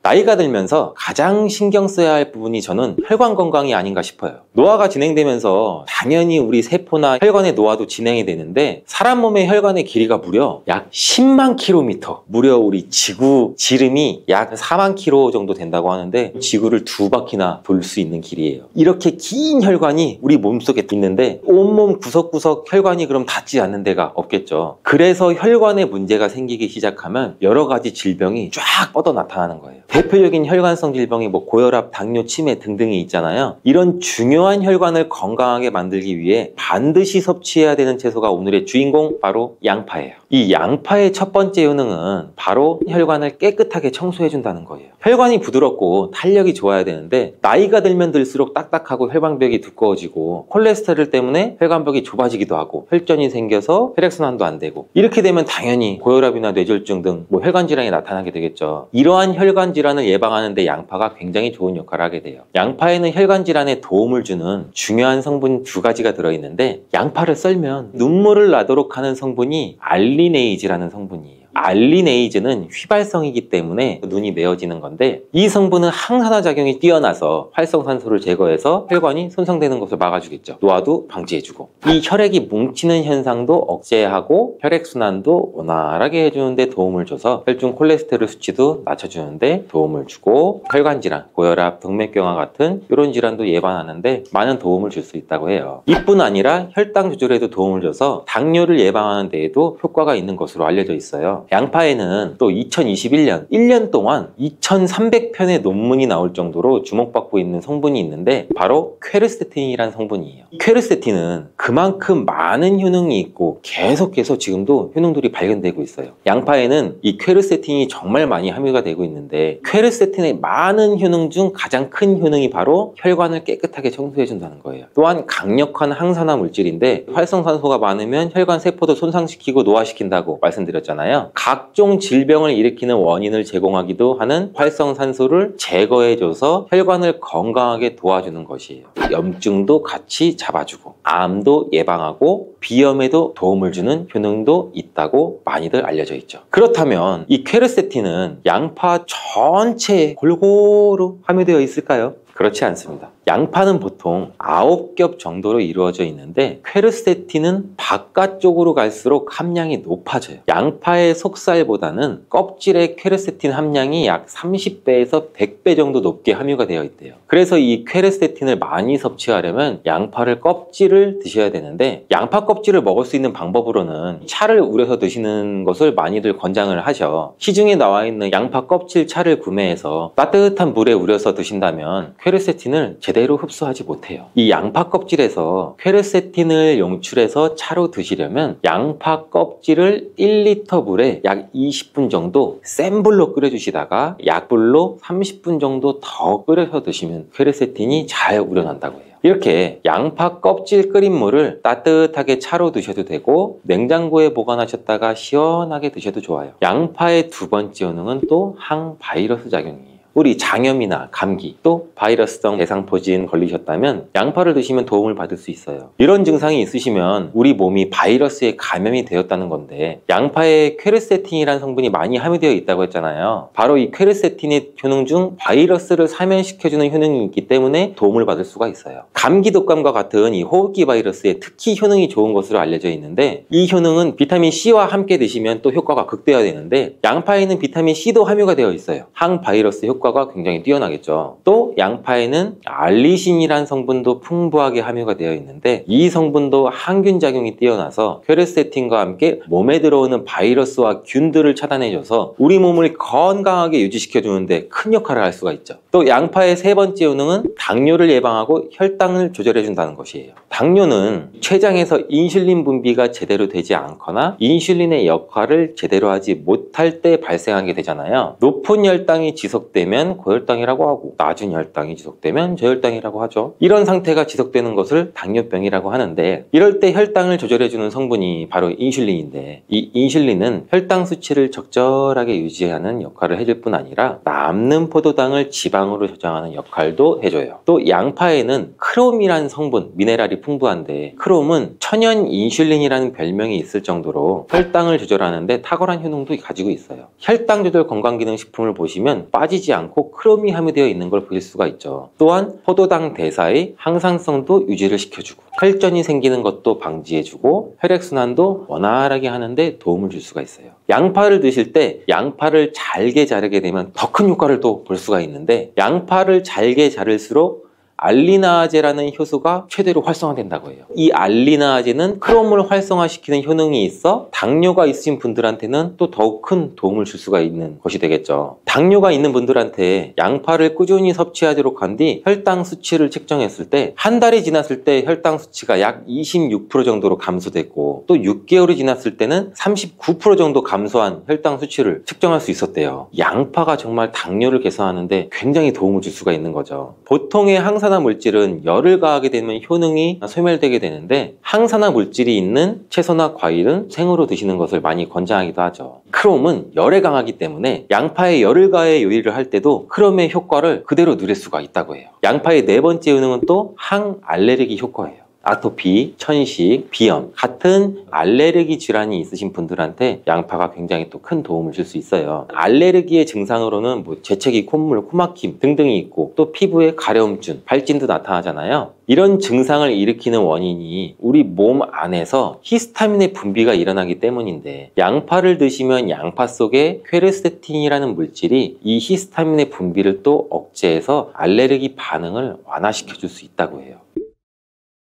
나이가 들면서 가장 신경 써야 할 부분이 저는 혈관 건강이 아닌가 싶어요. 노화가 진행되면서 당연히 우리 세포나 혈관의 노화도 진행이 되는데, 사람 몸의 혈관의 길이가 무려 약 10만 킬로미터, 무려 우리 지구 지름이 약 4만 킬로 정도 된다고 하는데, 지구를 2바퀴나 돌 수 있는 길이에요. 이렇게 긴 혈관이 우리 몸속에 있는데 온몸 구석구석 혈관이 그럼 닿지 않는 데가 없겠죠. 그래서 혈관에 문제가 생기기 시작하면 여러 가지 질병이 쫙 뻗어 나타나는 거예요. 대표적인 혈관성 질병이 고혈압, 당뇨, 치매 등등이 있잖아요. 이런 중요한 혈관을 건강하게 만들기 위해 반드시 섭취해야 되는 채소가 오늘의 주인공, 바로 양파예요. 이 양파의 첫 번째 효능은 바로 혈관을 깨끗하게 청소해준다는 거예요. 혈관이 부드럽고 탄력이 좋아야 되는데, 나이가 들면 들수록 딱딱하고 혈관벽이 두꺼워지고 콜레스테롤 때문에 혈관벽이 좁아지기도 하고 혈전이 생겨서 혈액순환도 안 되고, 이렇게 되면 당연히 고혈압이나 뇌졸중 등 혈관 질환이 나타나게 되겠죠. 이러한 혈관 질환을 예방하는 데 양파가 굉장히 좋은 역할을 하게 돼요. 양파에는 혈관 질환에 도움을 주는 중요한 성분 2가지가 들어있는데, 양파를 썰면 눈물을 나도록 하는 성분이 알리네이즈라는 성분이에요. 알리네이즈는 휘발성이기 때문에 눈이 메어지는 건데, 이 성분은 항산화 작용이 뛰어나서 활성산소를 제거해서 혈관이 손상되는 것을 막아주겠죠. 노화도 방지해주고, 이 혈액이 뭉치는 현상도 억제하고 혈액순환도 원활하게 해주는데 도움을 줘서 혈중 콜레스테롤 수치도 낮춰주는데 도움을 주고, 혈관질환, 고혈압, 동맥경화 같은 이런 질환도 예방하는데 많은 도움을 줄 수 있다고 해요. 이뿐 아니라 혈당 조절에도 도움을 줘서 당뇨를 예방하는 데에도 효과가 있는 것으로 알려져 있어요. 양파에는 또 2021년 1년 동안 2300편의 논문이 나올 정도로 주목받고 있는 성분이 있는데, 바로 퀘르세틴이라는 성분이에요. 퀘르세틴은 그만큼 많은 효능이 있고 계속해서 지금도 효능들이 발견되고 있어요. 양파에는 이 퀘르세틴이 정말 많이 함유가 되고 있는데, 퀘르세틴의 많은 효능 중 가장 큰 효능이 바로 혈관을 깨끗하게 청소해준다는 거예요. 또한 강력한 항산화 물질인데, 활성산소가 많으면 혈관 세포도 손상시키고 노화시킨다고 말씀드렸잖아요. 각종 질병을 일으키는 원인을 제공하기도 하는 활성산소를 제거해줘서 혈관을 건강하게 도와주는 것이에요. 염증도 같이 잡아주고 암도 예방하고 비염에도 도움을 주는 효능도 있다고 많이들 알려져 있죠. 그렇다면 이 퀘르세틴은 양파 전체에 골고루 함유되어 있을까요? 그렇지 않습니다. 양파는 보통 9겹 정도로 이루어져 있는데 퀘르세틴은 바깥쪽으로 갈수록 함량이 높아져요. 양파의 속살보다는 껍질의 퀘르세틴 함량이 약 30배에서 100배 정도 높게 함유가 되어 있대요. 그래서 이 퀘르세틴을 많이 섭취하려면 양파를 껍질을 드셔야 되는데, 양파 껍질을 먹을 수 있는 방법으로는 차를 우려서 드시는 것을 많이들 권장을 하셔. 시중에 나와 있는 양파 껍질 차를 구매해서 따뜻한 물에 우려서 드신다면 퀘르세틴을 제대로 흡수하지 못해요. 이 양파 껍질에서 퀘르세틴을 용출해서 차로 드시려면 양파 껍질을 1리터 물에 약 20분 정도 센 불로 끓여주시다가 약불로 30분 정도 더 끓여서 드시면 퀘르세틴이 잘 우려난다고 해요. 이렇게 양파 껍질 끓인 물을 따뜻하게 차로 드셔도 되고 냉장고에 보관하셨다가 시원하게 드셔도 좋아요. 양파의 두 번째 효능은 또 항바이러스 작용이에요. 우리 장염이나 감기, 또 바이러스성 대상포진 걸리셨다면 양파를 드시면 도움을 받을 수 있어요. 이런 증상이 있으시면 우리 몸이 바이러스에 감염이 되었다는 건데, 양파에 퀘르세틴이라는 성분이 많이 함유되어 있다고 했잖아요. 바로 이 퀘르세틴의 효능 중 바이러스를 사면시켜주는 효능이 있기 때문에 도움을 받을 수가 있어요. 감기 독감과 같은 이 호흡기 바이러스에 특히 효능이 좋은 것으로 알려져 있는데, 이 효능은 비타민 C와 함께 드시면 또 효과가 극대화되는데, 양파에는 비타민 C도 함유가 되어 있어요. 항바이러스 효과가 굉장히 뛰어나겠죠. 또 양파에는 알리신이라는 성분도 풍부하게 함유가 되어 있는데, 이 성분도 항균 작용이 뛰어나서 퀘르세틴과 함께 몸에 들어오는 바이러스와 균들을 차단해줘서 우리 몸을 건강하게 유지시켜주는데 큰 역할을 할 수가 있죠. 또 양파의 세 번째 효능은 당뇨를 예방하고 혈당을 조절해준다는 것이에요. 당뇨는 췌장에서 인슐린 분비가 제대로 되지 않거나 인슐린의 역할을 제대로 하지 못할 때 발생하게 되잖아요. 높은 혈당이 지속되면 고혈당이라고 하고, 낮은 혈당이 지속되면 저혈당이라고 하죠. 이런 상태가 지속되는 것을 당뇨병이라고 하는데, 이럴 때 혈당을 조절해주는 성분이 바로 인슐린인데, 이 인슐린은 혈당 수치를 적절하게 유지하는 역할을 해줄 뿐 아니라 남는 포도당을 지방으로 저장하는 역할도 해줘요. 또 양파에는 크롬이라는 성분, 미네랄이 풍부한데, 크롬은 천연 인슐린이라는 별명이 있을 정도로 혈당을 조절하는데 탁월한 효능도 가지고 있어요. 혈당 조절 건강기능식품을 보시면 빠지지 않고 크롬이 함유되어 있는 걸 보실 수가 있죠. 또한 포도당 대사의 항상성도 유지를 시켜주고, 혈전이 생기는 것도 방지해주고, 혈액순환도 원활하게 하는데 도움을 줄 수가 있어요. 양파를 드실 때 양파를 잘게 자르게 되면 더 큰 효과를 또 볼 수가 있는데, 양파를 잘게 자를수록 알리나아제라는 효소가 최대로 활성화된다고 해요. 이 알리나아제는 크롬을 활성화시키는 효능이 있어 당뇨가 있으신 분들한테는 또 더욱 큰 도움을 줄 수가 있는 것이 되겠죠. 당뇨가 있는 분들한테 양파를 꾸준히 섭취하도록 한 뒤 혈당 수치를 측정했을 때, 한 달이 지났을 때 혈당 수치가 약 26% 정도로 감소됐고, 또 6개월이 지났을 때는 39% 정도 감소한 혈당 수치를 측정할 수 있었대요. 양파가 정말 당뇨를 개선하는데 굉장히 도움을 줄 수가 있는 거죠. 보통의 항산화 물질은 열을 가하게 되면 효능이 소멸되게 되는데, 항산화 물질이 있는 채소나 과일은 생으로 드시는 것을 많이 권장하기도 하죠. 크롬은 열에 강하기 때문에 양파에 열을 가해 요리를 할 때도 크롬의 효과를 그대로 누릴 수가 있다고 해요. 양파의 네 번째 효능은 또 항알레르기 효과예요. 아토피, 천식, 비염 같은 알레르기 질환이 있으신 분들한테 양파가 굉장히 또 큰 도움을 줄 수 있어요. 알레르기의 증상으로는 재채기, 콧물, 코막힘 등등이 있고, 또 피부에 가려움증, 발진도 나타나잖아요. 이런 증상을 일으키는 원인이 우리 몸 안에서 히스타민의 분비가 일어나기 때문인데, 양파를 드시면 양파 속에 퀘르세틴이라는 물질이 이 히스타민의 분비를 또 억제해서 알레르기 반응을 완화시켜 줄 수 있다고 해요.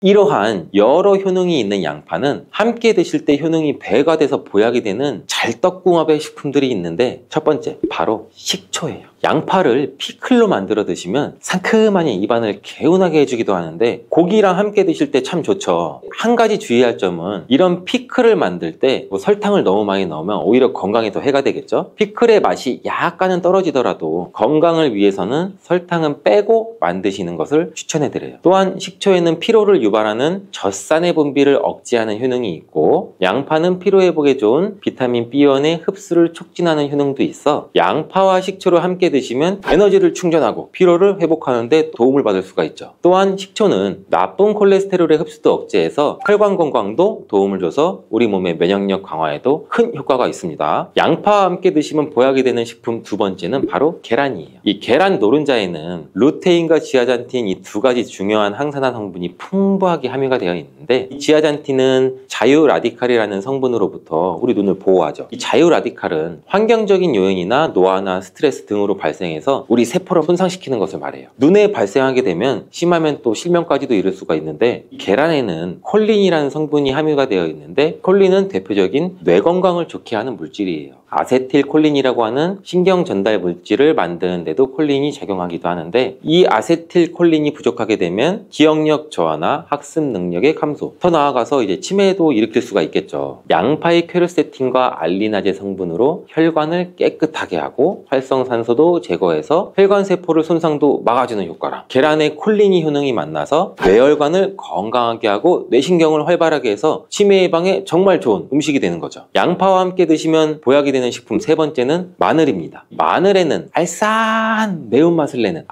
이러한 여러 효능이 있는 양파는 함께 드실 때 효능이 배가 돼서 보약이 되는 잘떡궁합의 식품들이 있는데, 첫 번째 바로 식초예요. 양파를 피클로 만들어 드시면 상큼하니 입안을 개운하게 해주기도 하는데, 고기랑 함께 드실 때 참 좋죠. 한 가지 주의할 점은, 이런 피클을 만들 때 설탕을 너무 많이 넣으면 오히려 건강에 더 해가 되겠죠. 피클의 맛이 약간은 떨어지더라도 건강을 위해서는 설탕은 빼고 만드시는 것을 추천해 드려요. 또한 식초에는 피로를 유발하는 젖산의 분비를 억제하는 효능이 있고, 양파는 피로 회복에 좋은 비타민 B1의 흡수를 촉진하는 효능도 있어 양파와 식초를 함께 드시면 에너지를 충전하고 피로를 회복하는 데 도움을 받을 수가 있죠. 또한 식초는 나쁜 콜레스테롤의 흡수도 억제해서 혈관 건강도 도움을 줘서 우리 몸의 면역력 강화에도 큰 효과가 있습니다. 양파와 함께 드시면 보약이 되는 식품 두 번째는 바로 계란이에요. 이 계란 노른자에는 루테인과 지아잔틴 이 두 가지 중요한 항산화 성분이 풍부하게 함유가 되어 있는데, 이 지아잔틴은 자유라디칼이라는 성분으로부터 우리 눈을 보호하죠. 이 자유라디칼은 환경적인 요인이나 노화나 스트레스 등으로 발생해서 우리 세포를 손상시키는 것을 말해요. 눈에 발생하게 되면 심하면 또 실명까지도 이를 수가 있는데, 이 계란에는 콜린이라는 성분이 함유가 되어 있는데, 콜린은 대표적인 뇌 건강을 좋게 하는 물질이에요. 아세틸콜린이라고 하는 신경 전달 물질을 만드는데도 콜린이 작용하기도 하는데, 이 아세틸콜린이 부족하게 되면 기억력 저하나 학습 능력의 감소, 더 나아가서 이제 치매도 일으킬 수가 있겠죠. 양파의 퀘르세틴과 알리나제 성분으로 혈관을 깨끗하게 하고 활성산소도 제거해서 혈관 세포를 손상도 막아주는 효과랑, 계란의 콜린이 효능이 만나서 뇌혈관을 건강하게 하고 뇌신경을 활발하게 해서 치매 예방에 정말 좋은 음식이 되는 거죠. 양파와 함께 드시면 보약이 되는 식품 세 번째는 마늘입니다. 마늘에는 알싸한 매운맛을 내는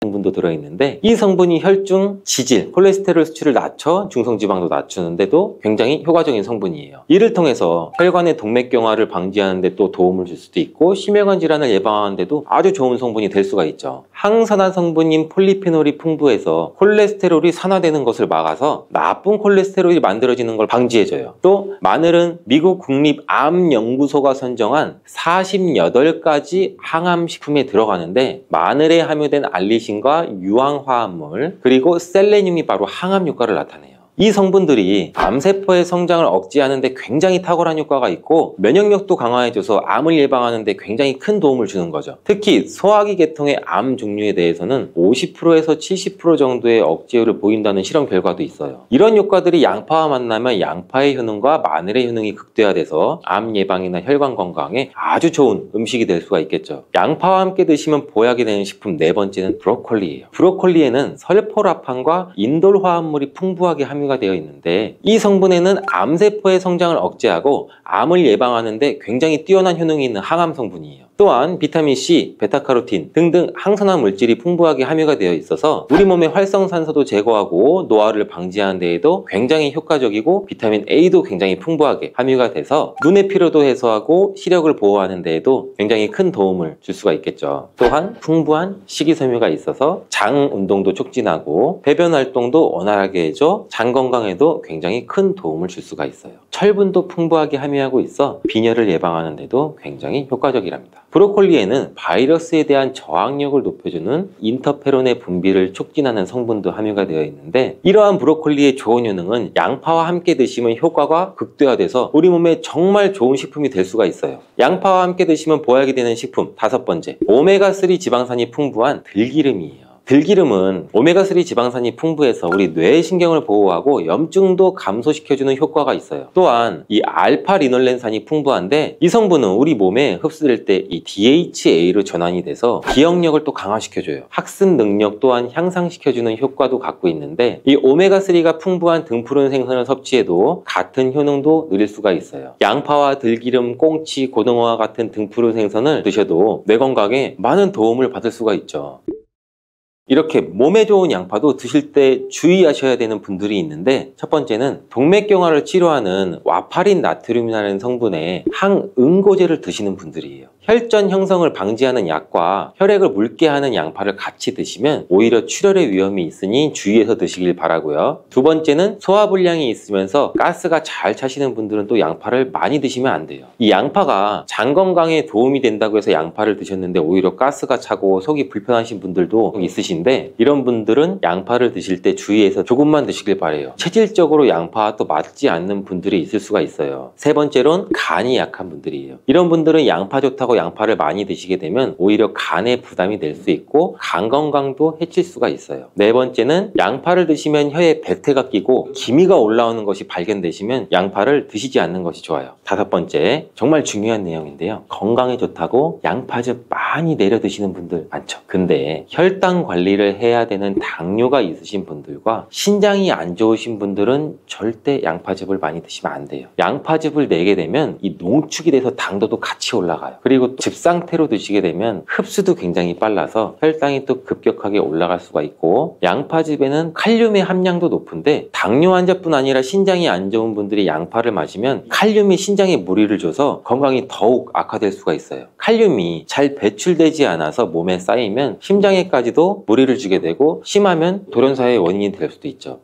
성분도 들어있는데, 이 성분이 혈중 지질, 콜레스테롤 수치를 낮춰 중성지방도 낮추는데도 굉장히 효과적인 성분이에요. 이를 통해서 혈관의 동맥경화를 방지하는 데 또 도움을 줄 수도 있고, 심혈관 질환을 예방하는 데도 아주 좋은 성분이 될 수가 있죠. 항산화 성분인 폴리페놀이 풍부해서 콜레스테롤이 산화되는 것을 막아서 나쁜 콜레스테롤이 만들어지는 걸 방지해줘요. 또 마늘은 미국 국립암연구소가 선정한 48가지 항암식품에 들어가는데, 마늘에 함유된 알리신 과 유황화합물, 그리고 셀레늄이 바로 항암 효과를 나타내요. 이 성분들이 암세포의 성장을 억제하는 데 굉장히 탁월한 효과가 있고, 면역력도 강화해줘서 암을 예방하는 데 굉장히 큰 도움을 주는 거죠. 특히 소화기 계통의 암 종류에 대해서는 50%에서 70% 정도의 억제율을 보인다는 실험 결과도 있어요. 이런 효과들이 양파와 만나면 양파의 효능과 마늘의 효능이 극대화돼서 암 예방이나 혈관 건강에 아주 좋은 음식이 될 수가 있겠죠. 양파와 함께 드시면 보약이 되는 식품 네 번째는 브로콜리예요. 브로콜리에는 설포라판과 인돌 화합물이 풍부하게 함유가 되어 있는데, 이 성분에는 암세포의 성장을 억제하고 암을 예방하는 데 굉장히 뛰어난 효능이 있는 항암 성분이에요. 또한 비타민C, 베타카로틴 등등 항산화 물질이 풍부하게 함유가 되어 있어서 우리 몸의 활성산소도 제거하고 노화를 방지하는 데에도 굉장히 효과적이고, 비타민 A도 굉장히 풍부하게 함유가 돼서 눈의 피로도 해소하고 시력을 보호하는 데에도 굉장히 큰 도움을 줄 수가 있겠죠. 또한 풍부한 식이섬유가 있어서 장 운동도 촉진하고 배변 활동도 원활하게 해줘 장 건강에도 굉장히 큰 도움을 줄 수가 있어요. 철분도 풍부하게 함유하고 있어 빈혈을 예방하는 데도 굉장히 효과적이랍니다. 브로콜리에는 바이러스에 대한 저항력을 높여주는 인터페론의 분비를 촉진하는 성분도 함유가 되어 있는데, 이러한 브로콜리의 좋은 효능은 양파와 함께 드시면 효과가 극대화돼서 우리 몸에 정말 좋은 식품이 될 수가 있어요. 양파와 함께 드시면 보약이 되는 식품 다섯 번째, 오메가3 지방산이 풍부한 들기름이에요. 들기름은 오메가3 지방산이 풍부해서 우리 뇌의 신경을 보호하고 염증도 감소시켜주는 효과가 있어요. 또한 이 알파리놀렌산이 풍부한데, 이 성분은 우리 몸에 흡수될 때 이 DHA로 전환이 돼서 기억력을 또 강화시켜줘요. 학습 능력 또한 향상시켜주는 효과도 갖고 있는데, 이 오메가3가 풍부한 등푸른 생선을 섭취해도 같은 효능도 누릴 수가 있어요. 양파와 들기름, 꽁치, 고등어와 같은 등푸른 생선을 드셔도 뇌 건강에 많은 도움을 받을 수가 있죠. 이렇게 몸에 좋은 양파도 드실 때 주의하셔야 되는 분들이 있는데, 첫 번째는 동맥경화를 치료하는 와파린 나트륨이라는 성분의 항응고제를 드시는 분들이에요. 혈전 형성을 방지하는 약과 혈액을 묽게 하는 양파를 같이 드시면 오히려 출혈의 위험이 있으니 주의해서 드시길 바라고요. 두 번째는 소화불량이 있으면서 가스가 잘 차시는 분들은 또 양파를 많이 드시면 안 돼요. 이 양파가 장 건강에 도움이 된다고 해서 양파를 드셨는데 오히려 가스가 차고 속이 불편하신 분들도 있으신데, 이런 분들은 양파를 드실 때 주의해서 조금만 드시길 바래요. 체질적으로 양파와 또 맞지 않는 분들이 있을 수가 있어요. 세 번째로는 간이 약한 분들이에요. 이런 분들은 양파 좋다고 양파를 많이 드시게 되면 오히려 간에 부담이 될 수 있고 간 건강도 해칠 수가 있어요. 네 번째는 양파를 드시면 혀에 백태가 끼고 기미가 올라오는 것이 발견되시면 양파를 드시지 않는 것이 좋아요. 다섯 번째, 정말 중요한 내용인데요. 건강에 좋다고 양파즙 많이 내려 드시는 분들 많죠. 근데 혈당 관리를 해야 되는 당뇨가 있으신 분들과 신장이 안 좋으신 분들은 절대 양파즙을 많이 드시면 안 돼요. 양파즙을 내게 되면 이 농축이 돼서 당도도 같이 올라가요. 그리고 그리고 또 즙 상태로 드시게 되면 흡수도 굉장히 빨라서 혈당이 또 급격하게 올라갈 수가 있고, 양파즙에는 칼륨의 함량도 높은데 당뇨 환자뿐 아니라 신장이 안 좋은 분들이 양파를 마시면 칼륨이 신장에 무리를 줘서 건강이 더욱 악화될 수가 있어요. 칼륨이 잘 배출되지 않아서 몸에 쌓이면 심장에까지도 무리를 주게 되고 심하면 돌연사의 원인이 될 수도 있죠.